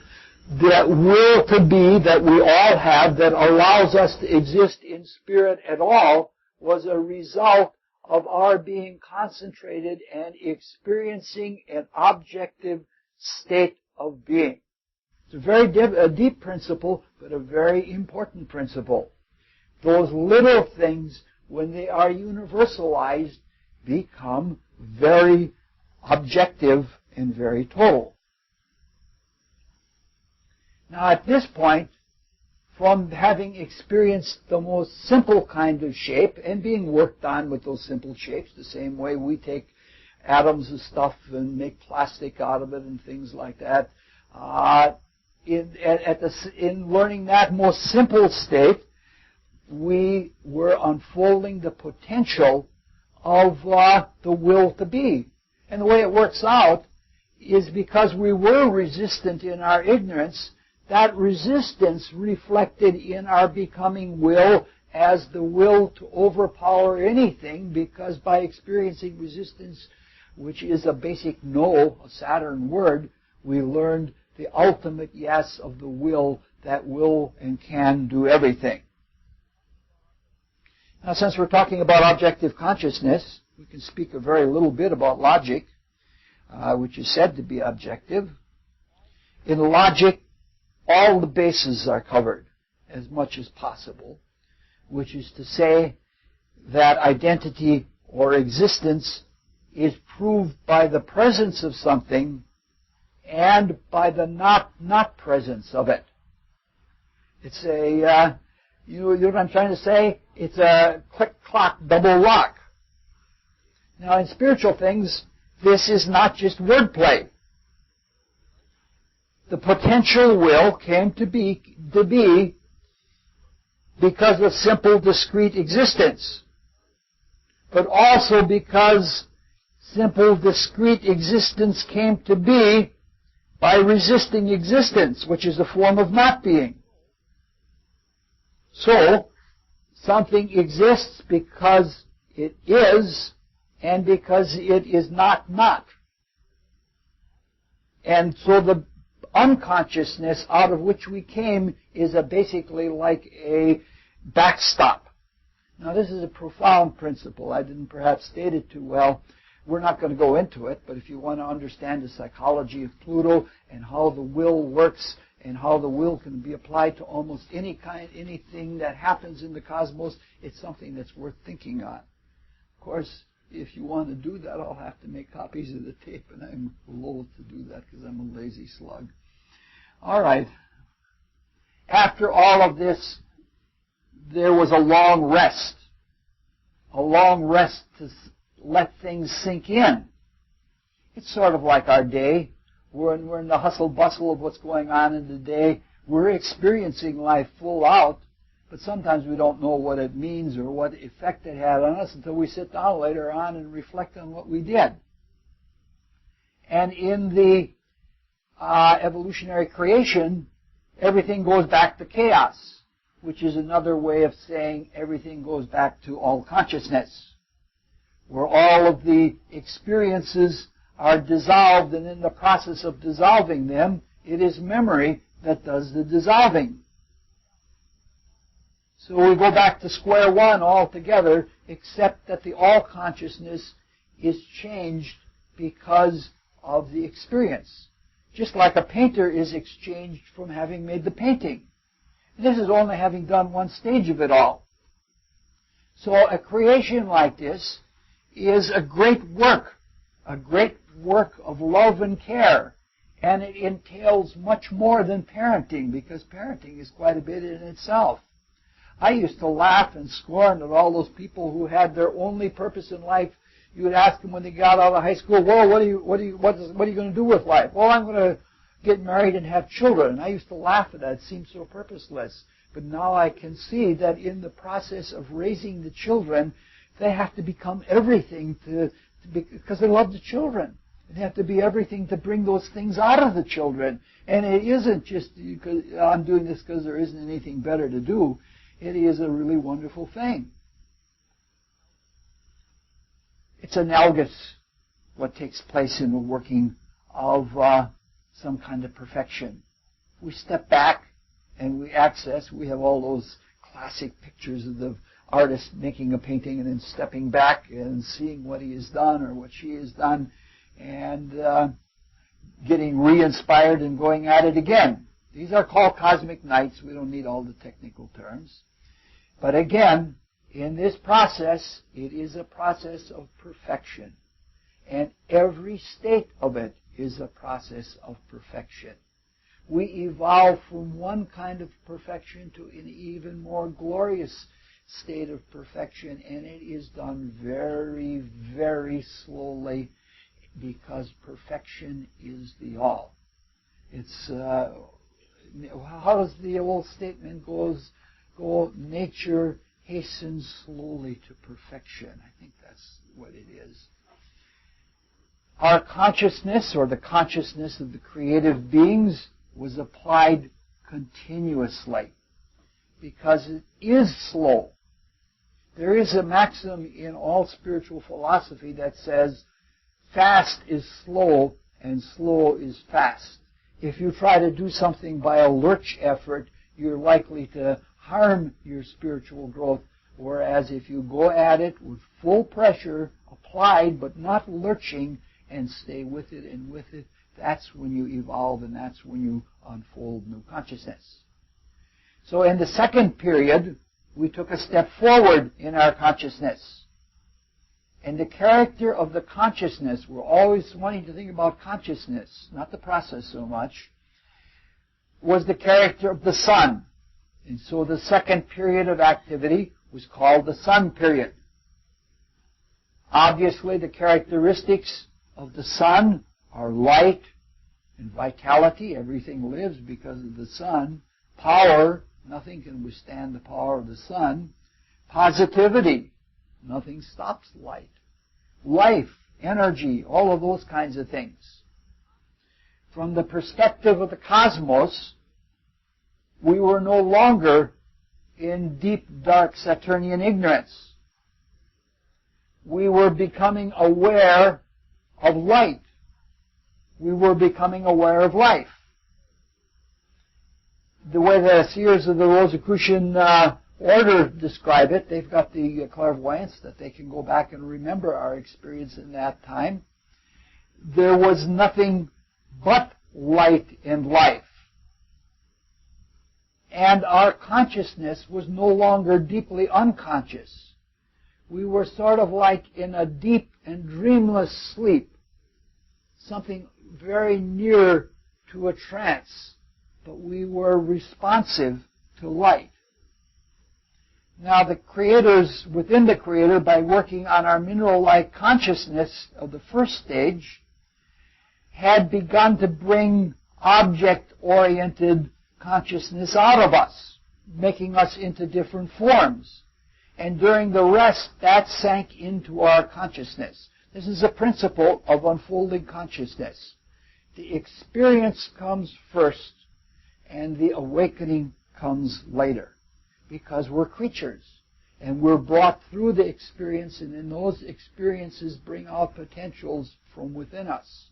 that will to be that we all have, that allows us to exist in spirit at all, was a result of our being concentrated and experiencing an objective state of being. It's a very deep principle, but a very important principle. Those little things, when they are universalized, become very objective and very total. Now at this point, from having experienced the most simple kind of shape and being worked on with those simple shapes, the same way we take atoms of stuff and make plastic out of it and things like that. In learning that most simple state, we were unfolding the potential of the will to be. And the way it works out is because we were resistant in our ignorance, that resistance reflected in our becoming will as the will to overpower anything, because by experiencing resistance, which is a basic no, a Saturn word, we learned the ultimate yes of the will that will and can do everything. Now, since we're talking about objective consciousness, we can speak a very little bit about logic, which is said to be objective. In logic, all the bases are covered as much as possible, which is to say that identity or existence is proved by the presence of something and by the not presence of it. It's a, you know what I'm trying to say? It's a click-clock double lock. Now, in spiritual things, this is not just wordplay. The potential will came to be because of simple, discrete existence, but also because simple, discrete existence came to be by resisting existence, which is a form of not being. So, something exists because it is, and because it is not. And so the unconsciousness out of which we came is basically like a backstop. Now, this is a profound principle. I didn't perhaps state it too well. We're not going to go into it, but if you want to understand the psychology of Pluto and how the will works and how the will can be applied to almost anything that happens in the cosmos, it's something that's worth thinking on. Of course, if you want to do that, I'll have to make copies of the tape, and I'm loath to do that because I'm a lazy slug. All right. After all of this, there was a long rest to let things sink in. It's sort of like our day. We're in the hustle bustle of what's going on in the day. We're experiencing life full out, but sometimes we don't know what it means or what effect it had on us until we sit down later on and reflect on what we did. And in the evolutionary creation, everything goes back to chaos, which is another way of saying everything goes back to all consciousness, where all of the experiences are dissolved, and in the process of dissolving them, it is memory that does the dissolving. So we go back to square one altogether, except that the all-consciousness is changed because of the experience. Just like a painter is exchanged from having made the painting. This is only having done one stage of it all. So a creation like this is a great work of love and care. And it entails much more than parenting, because parenting is quite a bit in itself. I used to laugh and scorn at all those people who had their only purpose in life. You would ask them when they got out of high school, well, what are you going to do with life? Well, I'm going to get married and have children. And I used to laugh at that. It seemed so purposeless. But now I can see that in the process of raising the children, they have to become everything because they love the children. They have to be everything to bring those things out of the children. And it isn't just, I'm doing this because there isn't anything better to do. It is a really wonderful thing. It's analogous what takes place in the working of some kind of perfection. We step back and we have all those classic pictures of the artist making a painting and then stepping back and seeing what he has done or what she has done and getting re-inspired and going at it again. These are called cosmic nights. We don't need all the technical terms. But again, in this process, it is a process of perfection. And every state of it is a process of perfection. we evolve from one kind of perfection to an even more glorious state of perfection, and it is done very, very slowly, because perfection is the all. It's how does the old statement go? Nature hastens slowly to perfection. I think that's what it is. Our consciousness, or the consciousness of the creative beings, was applied continuously because it is slow. There is a maxim in all spiritual philosophy that says fast is slow and slow is fast. If you try to do something by a lurch effort, you're likely to harm your spiritual growth, whereas if you go at it with full pressure applied but not lurching and stay with it and with it, that's when you evolve and that's when you unfold new consciousness. So in the second period, we took a step forward in our consciousness. And the character of the consciousness, we're always wanting to think about consciousness, not the process so much, was the character of the sun. And so the second period of activity was called the sun period. Obviously, the characteristics of the sun are light and vitality. Everything lives because of the sun. Power, nothing can withstand the power of the sun. Positivity, nothing stops light. Life, energy, all of those kinds of things. From the perspective of the cosmos, we were no longer in deep, dark Saturnian ignorance. We were becoming aware of light. We were becoming aware of life. The way the seers of the Rosicrucian order describe it, they've got the clairvoyance that they can go back and remember our experience in that time. There was nothing but light and life. And our consciousness was no longer deeply unconscious. We were sort of like in a deep and dreamless sleep, something very near to a trance, but we were responsive to light. Now, the creators within the Creator, by working on our mineral-like consciousness of the first stage, had begun to bring object-oriented consciousness out of us, making us into different forms. And during the rest, that sank into our consciousness. This is a principle of unfolding consciousness. The experience comes first, and the awakening comes later. Because we're creatures, and we're brought through the experience, and in those experiences bring out potentials from within us.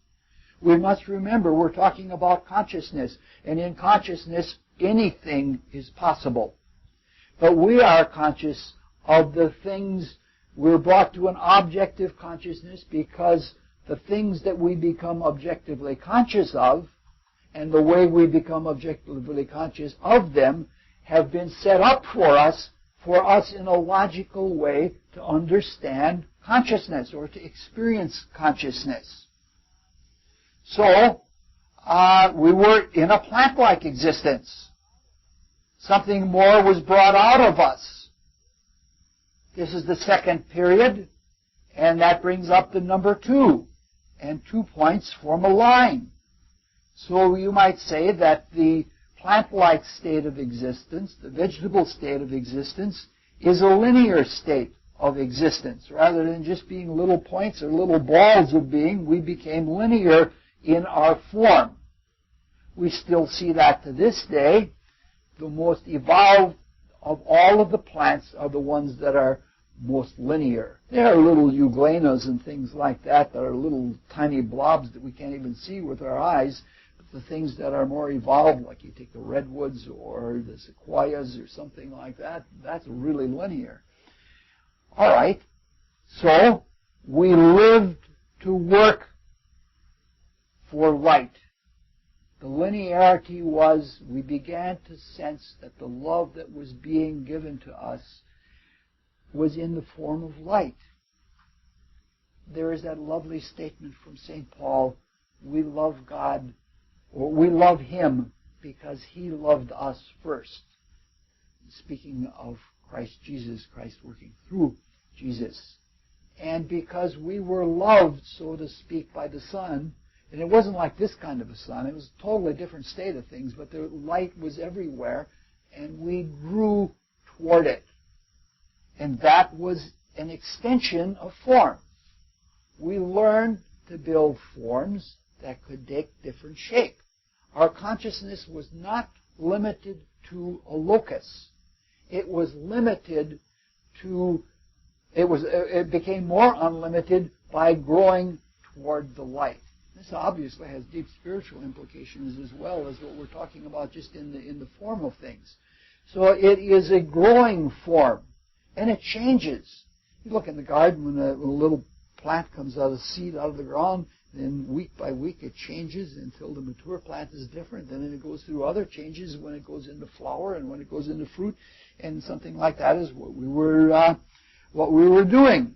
We must remember we're talking about consciousness, and in consciousness anything is possible. But we are conscious of the things. We're brought to an objective consciousness because the things that we become objectively conscious of and the way we become objectively conscious of them have been set up for us in a logical way to understand consciousness or to experience consciousness. So, we were in a plant-like existence. Something more was brought out of us. This is the second period, and that brings up the number 2. And 2 points form a line. So you might say that the plant-like state of existence, the vegetable state of existence, is a linear state of existence. Rather than just being little points or little balls of being, we became linear in our form. We still see that to this day. The most evolved of all of the plants are the ones that are most linear. There are little euglenas and things like that are little tiny blobs that we can't even see with our eyes. But the things that are more evolved, like you take the redwoods or the sequoias or something like that, that's really linear. All right. So we lived to work for light. The linearity was we began to sense that the love that was being given to us was in the form of light. There is that lovely statement from St. Paul, we love God, or we love Him because He loved us first. Speaking of Christ Jesus, Christ working through Jesus. And because we were loved, so to speak, by the sun, and it wasn't like this kind of a sun, it was a totally different state of things, but the light was everywhere, and we grew toward it. And that was an extension of form. We learned to build forms that could take different shape. Our consciousness was not limited to a locus. It was limited to, it became more unlimited by growing toward the light. This obviously has deep spiritual implications as well as what we're talking about just in the form of things. So it is a growing form, and it changes. You look in the garden when a little plant comes out of seed out of the ground, then week by week it changes until the mature plant is different. Then it goes through other changes when it goes into flower and when it goes into fruit, and something like that is what we were doing.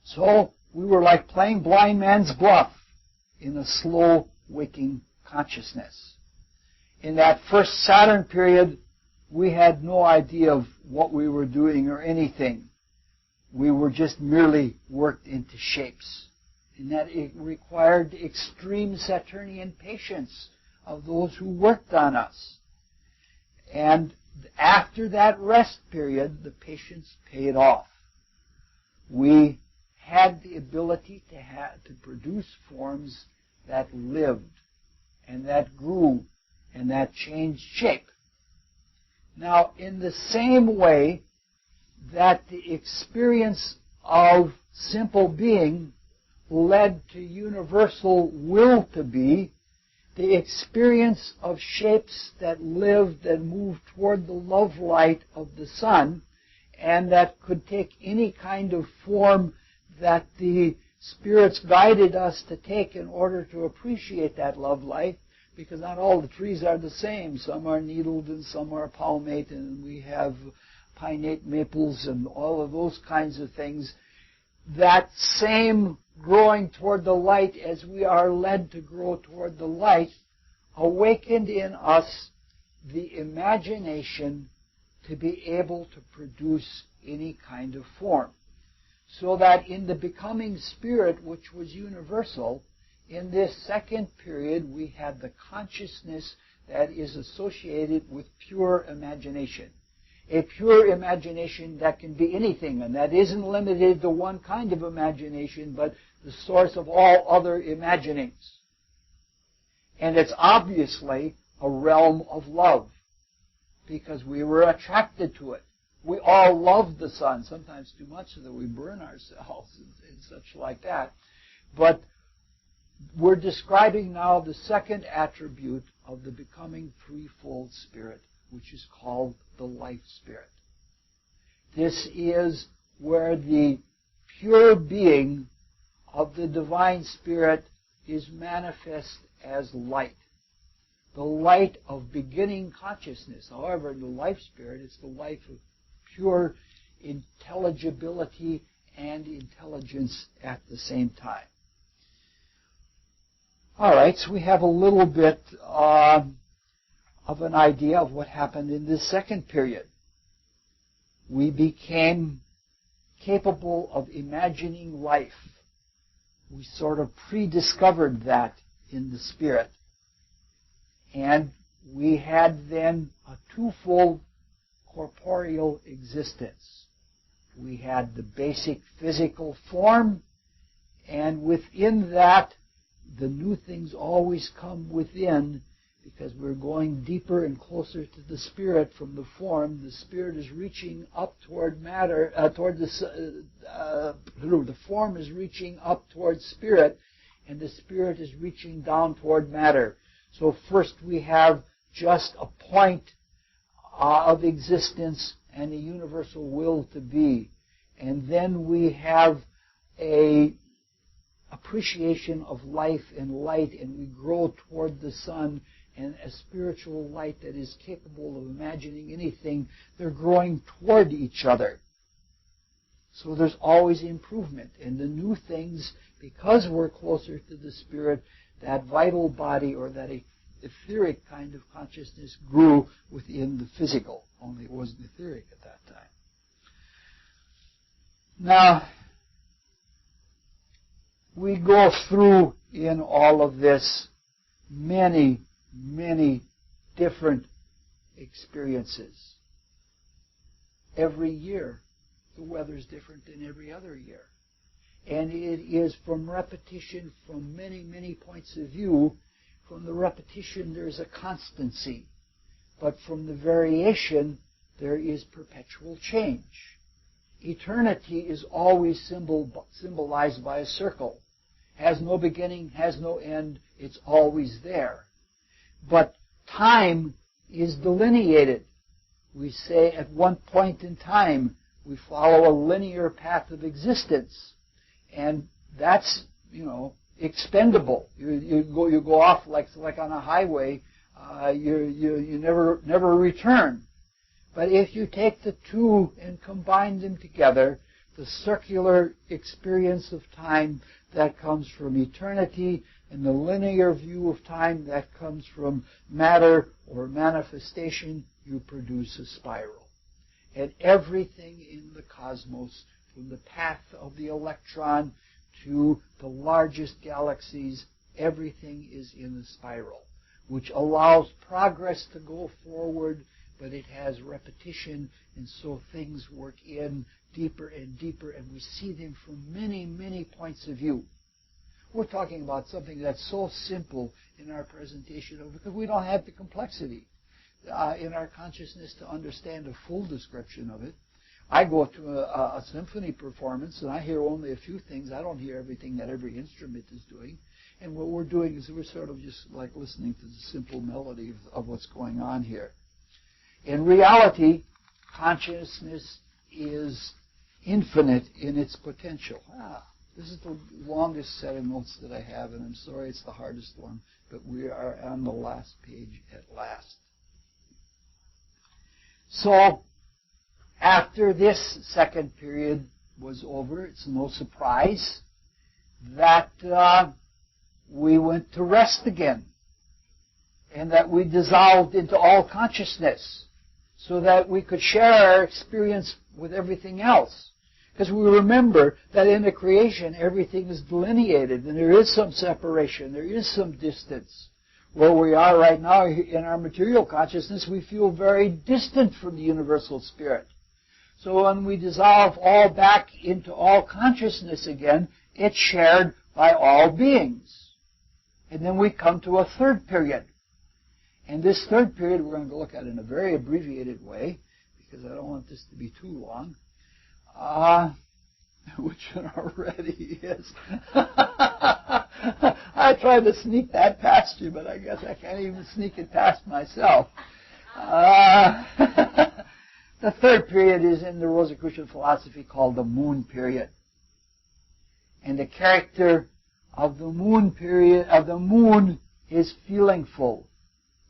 So we were like playing blind man's bluff in a slow waking consciousness. In that first Saturn period, we had no idea of what we were doing or anything. We were just merely worked into shapes. And that it required extreme Saturnian patience of those who worked on us. And after that rest period, the patience paid off. We had the ability to produce forms that lived and that grew and that changed shape. Now, in the same way that the experience of simple being led to universal will to be, the experience of shapes that lived and moved toward the love light of the sun, and that could take any kind of form that the spirits guided us to take in order to appreciate that love light, because not all the trees are the same. Some are needled and some are palmate, and we have pinnate maples and all of those kinds of things. That same growing toward the light as we are led to grow toward the light awakened in us the imagination to be able to produce any kind of form. So that in the becoming spirit, which was universal, in this second period we had the consciousness that is associated with pure imagination. A pure imagination that can be anything, and that isn't limited to one kind of imagination, but the source of all other imaginings. And it's obviously a realm of love, because we were attracted to it. We all love the sun, sometimes too much so that we burn ourselves and such like that. But we're describing now the second attribute of the becoming threefold spirit, which is called the life spirit. This is where the pure being of the divine spirit is manifest as light. The light of beginning consciousness. However, in the life spirit, it's the life of pure intelligibility and intelligence at the same time. All right, so we have a little bit of an idea of what happened in this second period. We became capable of imagining life. We sort of prediscovered that in the spirit. And we had then a twofold corporeal existence. We had the basic physical form, and within that, the new things always come within, because we're going deeper and closer to the spirit from the form. The spirit is reaching up toward matter, the form is reaching up toward spirit, and the spirit is reaching down toward matter. So first we have just a point of existence and a universal will to be. And then we have a appreciation of life and light, and we grow toward the sun and a spiritual light that is capable of imagining anything. They're growing toward each other. So there's always improvement. And the new things, because we're closer to the spirit, that vital body or that etheric kind of consciousness grew within the physical, only it wasn't etheric at that time. Now, we go through in all of this many, many different experiences. Every year, the weather's different than every other year. And it is from repetition, from many, many points of view. From the repetition, there's a constancy. But from the variation, there is perpetual change. Eternity is always symbolized by a circle. Has no beginning, has no end, it's always there. But time is delineated. We say at one point in time, we follow a linear path of existence. And that's, expendable. You go off like on a highway. You never return. But if you take the two and combine them together, the circular experience of time that comes from eternity and the linear view of time that comes from matter or manifestation, you produce a spiral. And everything in the cosmos, from the path of the electron to the largest galaxies, everything is in a spiral, which allows progress to go forward, but it has repetition, and so things work in deeper and deeper, and we see them from many, many points of view. We're talking about something that's so simple in our presentation of it because we don't have the complexity in our consciousness to understand a full description of it. I go to a symphony performance and I hear only a few things. I don't hear everything that every instrument is doing. And what we're doing is we're sort of just like listening to the simple melody of what's going on here. In reality, consciousness is infinite in its potential. This is the longest set of notes that I have, and I'm sorry it's the hardest one, but we are on the last page at last. So, after this second period was over, it's no surprise that we went to rest again, and that we dissolved into all consciousness, so that we could share our experience with everything else. Because we remember that in the creation, everything is delineated, and there is some separation, there is some distance. Where we are right now in our material consciousness, we feel very distant from the universal spirit. So when we dissolve all back into all consciousness again, it's shared by all beings. And then we come to a third period. And this third period we're going to look at in a very abbreviated way, because I don't want this to be too long. Which it already is. I tried to sneak that past you, but I guess I can't even sneak it past myself. The third period is in the Rosicrucian philosophy called the moon period. And the character of the moon period, of the moon, is feelingful.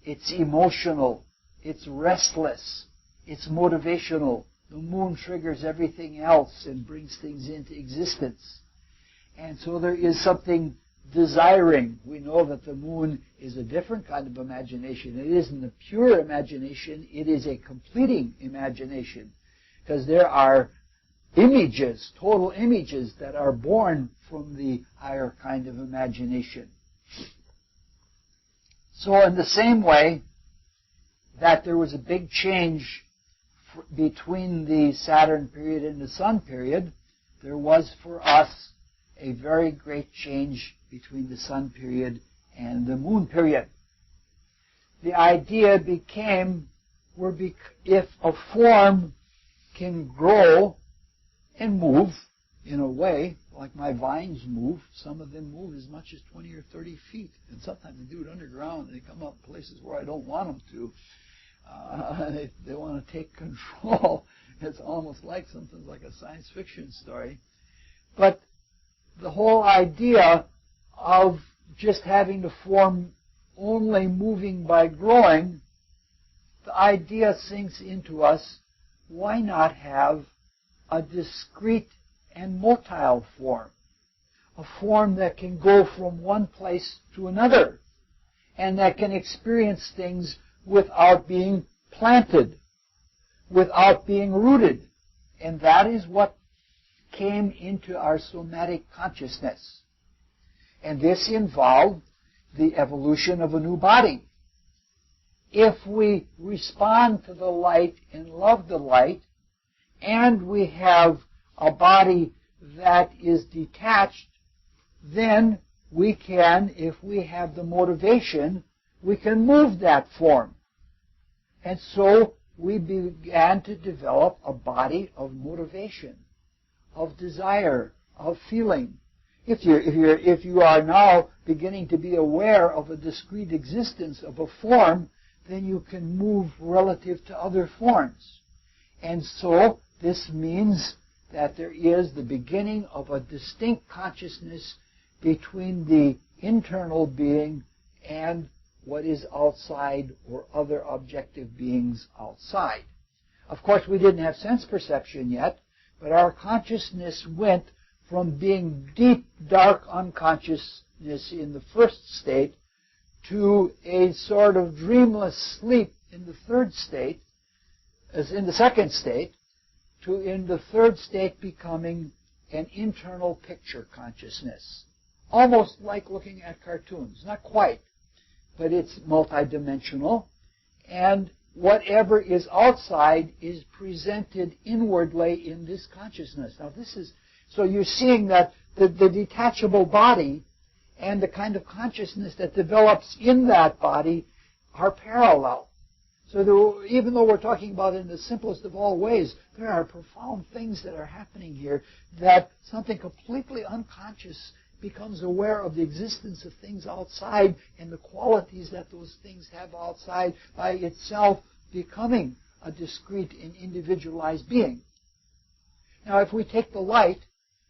It's emotional. It's restless. It's motivational. The moon triggers everything else and brings things into existence. And so there is something desiring. We know that the moon is a different kind of imagination. It isn't a pure imagination. It is a completing imagination. Because there are images, total images, that are born from the higher kind of imagination. So in the same way that there was a big change between the Saturn period and the Sun period, there was for us a very great change between the Sun period and the Moon period. The idea became, if a form can grow and move in a way, like my vines move, some of them move as much as 20 or 30 feet, and sometimes they do it underground, and they come up places where I don't want them to. They want to take control. It's almost like something like a science fiction story. But the whole idea of just having the form only moving by growing, the idea sinks into us, why not have a discrete and motile form? A form that can go from one place to another. and that can experience things without being planted, without being rooted. And that is what came into our somatic consciousness. And this involved the evolution of a new body. If we respond to the light and love the light, and we have a body that is detached, then we can, if we have the motivation, we can move that form. And so we began to develop a body of motivation, of desire, of feeling. If you are now beginning to be aware of a discrete existence of a form, then you can move relative to other forms. And so this means that there is the beginning of a distinct consciousness between the internal being and what is outside or other objective beings outside. Of course, we didn't have sense perception yet, but our consciousness went from being deep, dark unconsciousness in the first state to a sort of dreamless sleep in the third state, as in the second state, to in the third state becoming an internal picture consciousness. Almost like looking at cartoons. Not quite, but it's multidimensional. And whatever is outside is presented inwardly in this consciousness. Now this is, so you're seeing that the detachable body and the kind of consciousness that develops in that body are parallel. So even though we're talking about it in the simplest of all ways, there are profound things that are happening here, that something completely unconscious becomes aware of the existence of things outside and the qualities that those things have outside by itself becoming a discrete and individualized being. Now if we take the light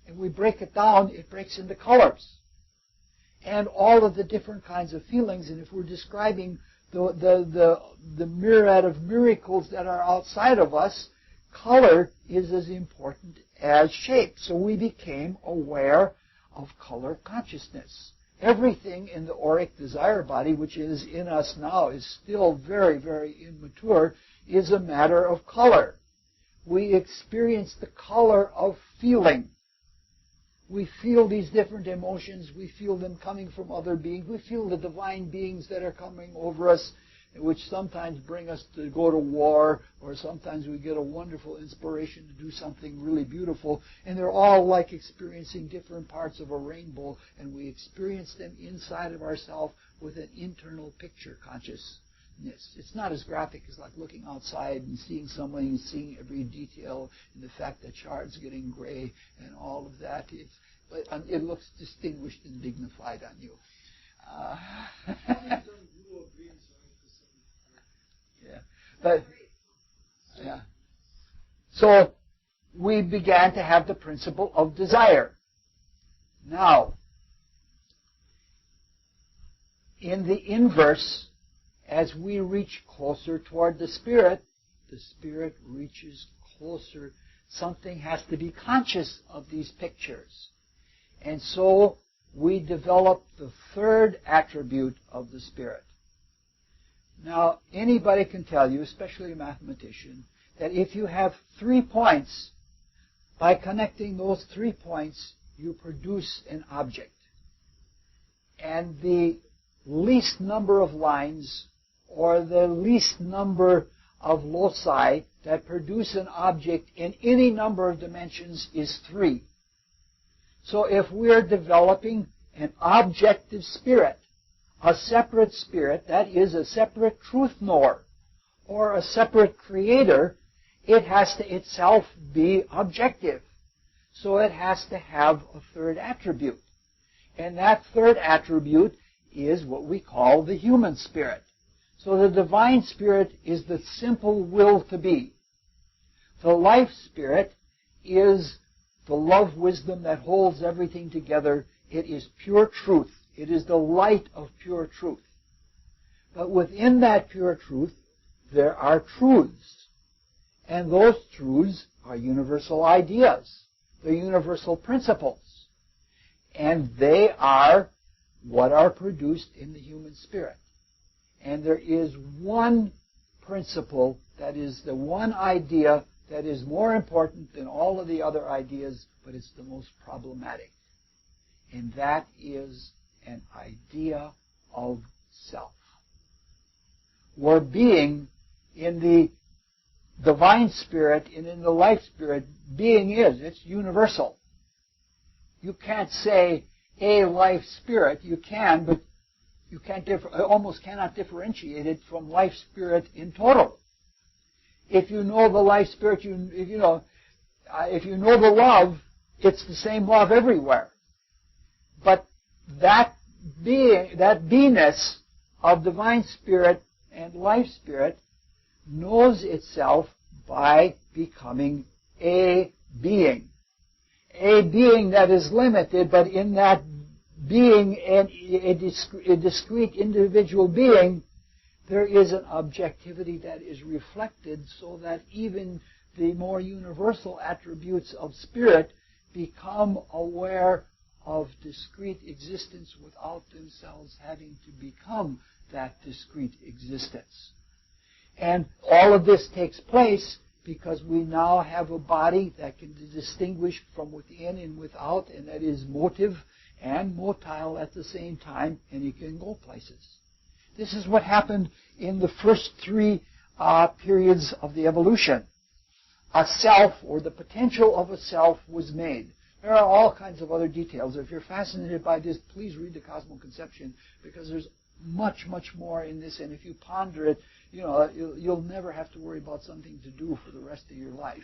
and we break it down, it breaks into colors. And all of the different kinds of feelings, and if we're describing the myriad of miracles that are outside of us, color is as important as shape. So we became aware of color consciousness. Everything in the auric desire body, which is in us now, is still very, very immature, is a matter of color. We experience the color of feeling. We feel these different emotions. We feel them coming from other beings. We feel the divine beings that are coming over us, which sometimes bring us to go to war, or sometimes we get a wonderful inspiration to do something really beautiful. And they're all like experiencing different parts of a rainbow, and we experience them inside of ourselves with an internal picture consciousness. It's not as graphic as like looking outside and seeing someone and seeing every detail and the fact that shards getting gray and all of that. But it looks distinguished and dignified on you. Yeah, but yeah. So we began to have the principle of desire. Now, in the inverse, as we reach closer toward the Spirit reaches closer. Something has to be conscious of these pictures. And so we develop the third attribute of the Spirit. Now, anybody can tell you, especially a mathematician, that if you have 3 points, by connecting those 3 points, you produce an object. And the least number of lines or the least number of loci that produce an object in any number of dimensions is 3. So if we're developing an objective spirit, a separate spirit, that is a separate truth knower, or a separate creator, it has to itself be objective. So it has to have a third attribute. And that third attribute is what we call the human spirit. So the divine spirit is the simple will to be. The life spirit is the love wisdom that holds everything together. It is pure truth. It is the light of pure truth. But within that pure truth, there are truths. And those truths are universal ideas. They're universal principles. And they are what are produced in the human spirit. And there is one principle that is the one idea that is more important than all of the other ideas, but it's the most problematic. And that is an idea of self. Where being in the divine spirit and in the life spirit, being it's universal. You can't say a life spirit. You can, but you almost cannot differentiate it from life spirit in total. If you know the life spirit, if you know the love, it's the same love everywhere. But that beingness of divine spirit and life spirit knows itself by becoming a being. A being that is limited, but in that being a discrete individual being, there is an objectivity that is reflected so that even the more universal attributes of spirit become aware of discrete existence without themselves having to become that discrete existence. And all of this takes place because we now have a body that can be distinguished from within and without, and that is motive and motile at the same time, and it can go places. This is what happened in the first three periods of the evolution. A self, or the potential of a self, was made. There are all kinds of other details. If you're fascinated by this, please read the Cosmoconception, because there's much, much more in this, and if you ponder it, you'll never have to worry about something to do for the rest of your life.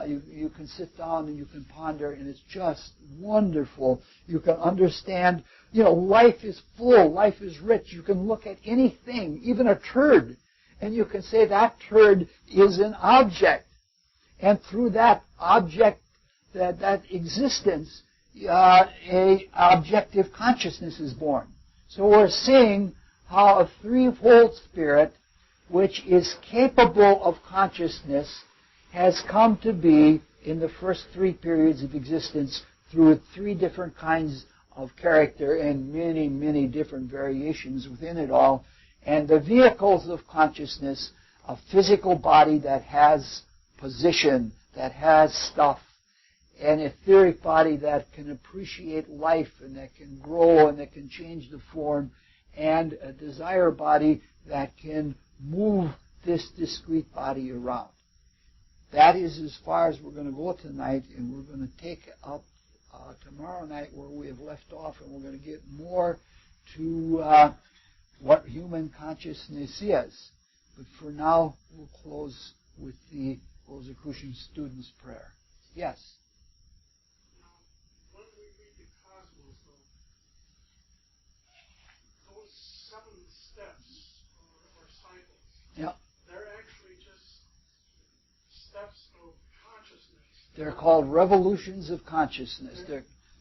You can sit down and you can ponder, and it's just wonderful. You can understand, life is full, life is rich. You can look at anything, even a turd, and you can say that turd is an object. And through that object, that existence, a objective consciousness is born. So we're seeing how a threefold spirit, which is capable of consciousness, has come to be in the first three periods of existence through three different kinds of character and many, many different variations within it all. And the vehicles of consciousness, a physical body that has position, that has stuff, an etheric body that can appreciate life and that can grow and that can change the form, and a desire body that can move this discrete body around. That is as far as we're going to go tonight, and we're going to take up tomorrow night where we have left off, and we're going to get more to what human consciousness is. But for now, we'll close with the Rosicrucian student's prayer. Yes? When we read the Cosmos, those 7 steps or cycles, yeah, they're actually just steps of consciousness. They're called revolutions of consciousness.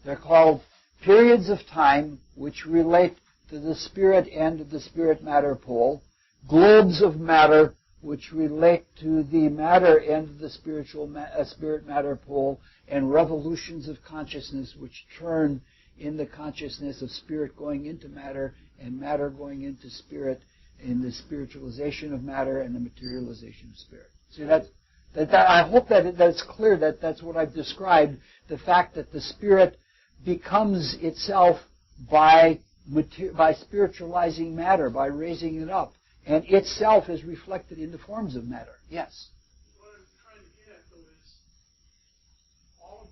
They're called periods of time which relate to the spirit end of the spirit-matter pole, globes of matter which relate to the matter end of the spirit-matter pole, and revolutions of consciousness which turn in the consciousness of spirit going into matter and matter going into spirit, in the spiritualization of matter and the materialization of spirit. See, I hope that it's clear that that's what I've described, the fact that the spirit becomes itself by spiritualizing matter, by raising it up, and itself is reflected in the forms of matter. Yes? What I'm trying to get at, though, is all of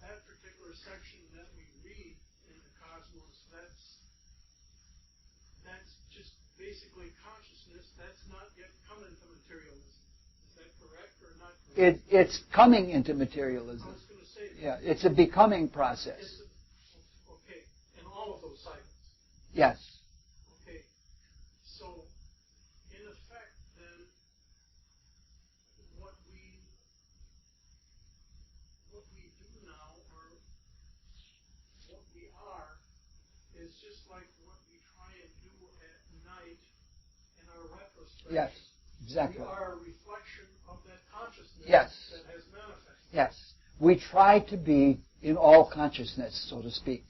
that particular section that we read in the Cosmos, that's just basically consciousness. That's not yet come into materialism. Is that correct or not correct? It's coming into materialism. I was going to say that. Yeah, it's a becoming process. Okay, in all of those cycles. Yes. Okay, so in effect, then, what we do now, or what we are, is just like what we try and do at night in our retrospect. Yes, exactly. We are a reflection of that consciousness Yes. that has manifested. Yes. We try to be in all consciousness, so to speak.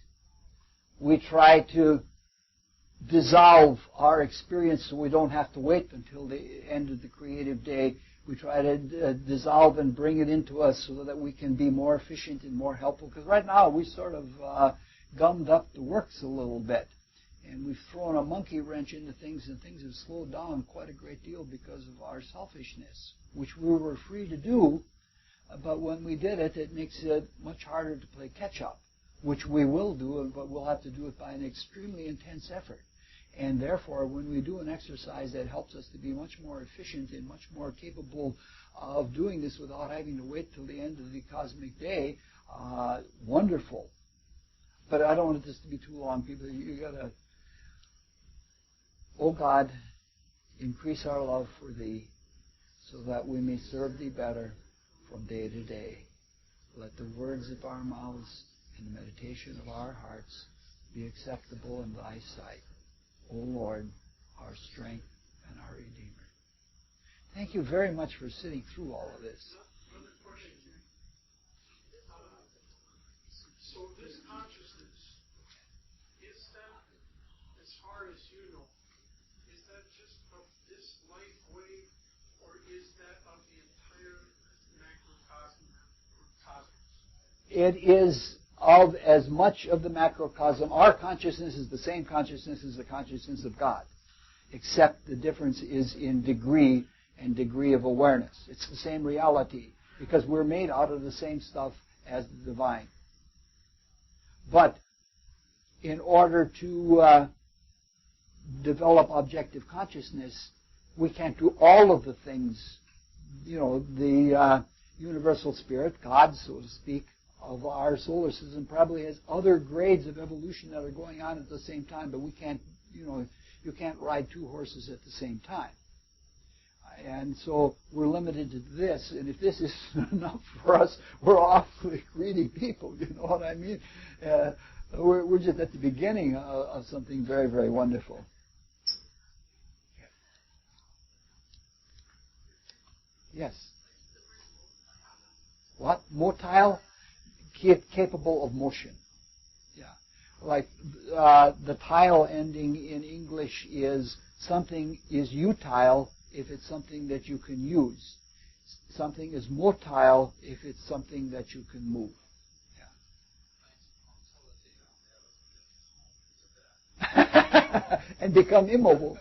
We try to dissolve our experience so we don't have to wait until the end of the creative day. We try to dissolve and bring it into us so that we can be more efficient and more helpful. Because right now we sort of gummed up the works a little bit. And we've thrown a monkey wrench into things, and things have slowed down quite a great deal because of our selfishness, which we were free to do. But when we did it, it makes it much harder to play catch-up, which we will do, but we'll have to do it by an extremely intense effort. And therefore, when we do an exercise that helps us to be much more efficient and much more capable of doing this without having to wait till the end of the cosmic day, wonderful. But I don't want this to be too long, people. You gotta, oh God, increase our love for Thee, so that we may serve Thee better from day to day. Let the words of our mouths and the meditation of our hearts be acceptable in Thy sight, O Lord, our strength and our Redeemer. Thank you very much for sitting through all of this. Another question. So this consciousness, is that, as far as you know, is that just of this light wave, or is that of the entire macrocosm or cosmos? It is of as much of the macrocosm. Our consciousness is the same consciousness as the consciousness of God, except the difference is in degree and degree of awareness. It's the same reality, because we're made out of the same stuff as the divine. But in order to develop objective consciousness, we can't do all of the things. You know, the universal spirit, God, so to speak, of our solar system probably has other grades of evolution that are going on at the same time, but we can't, you can't ride two horses at the same time. And so we're limited to this, and if this is enough for us, we're awfully greedy people, you know what I mean? We're just at the beginning of something very, very wonderful. Yes? What? Motile? Capable of motion. Yeah. Like the tile ending in English is something is utile if it's something that you can use. Something is motile if it's something that you can move. Yeah. And become immobile.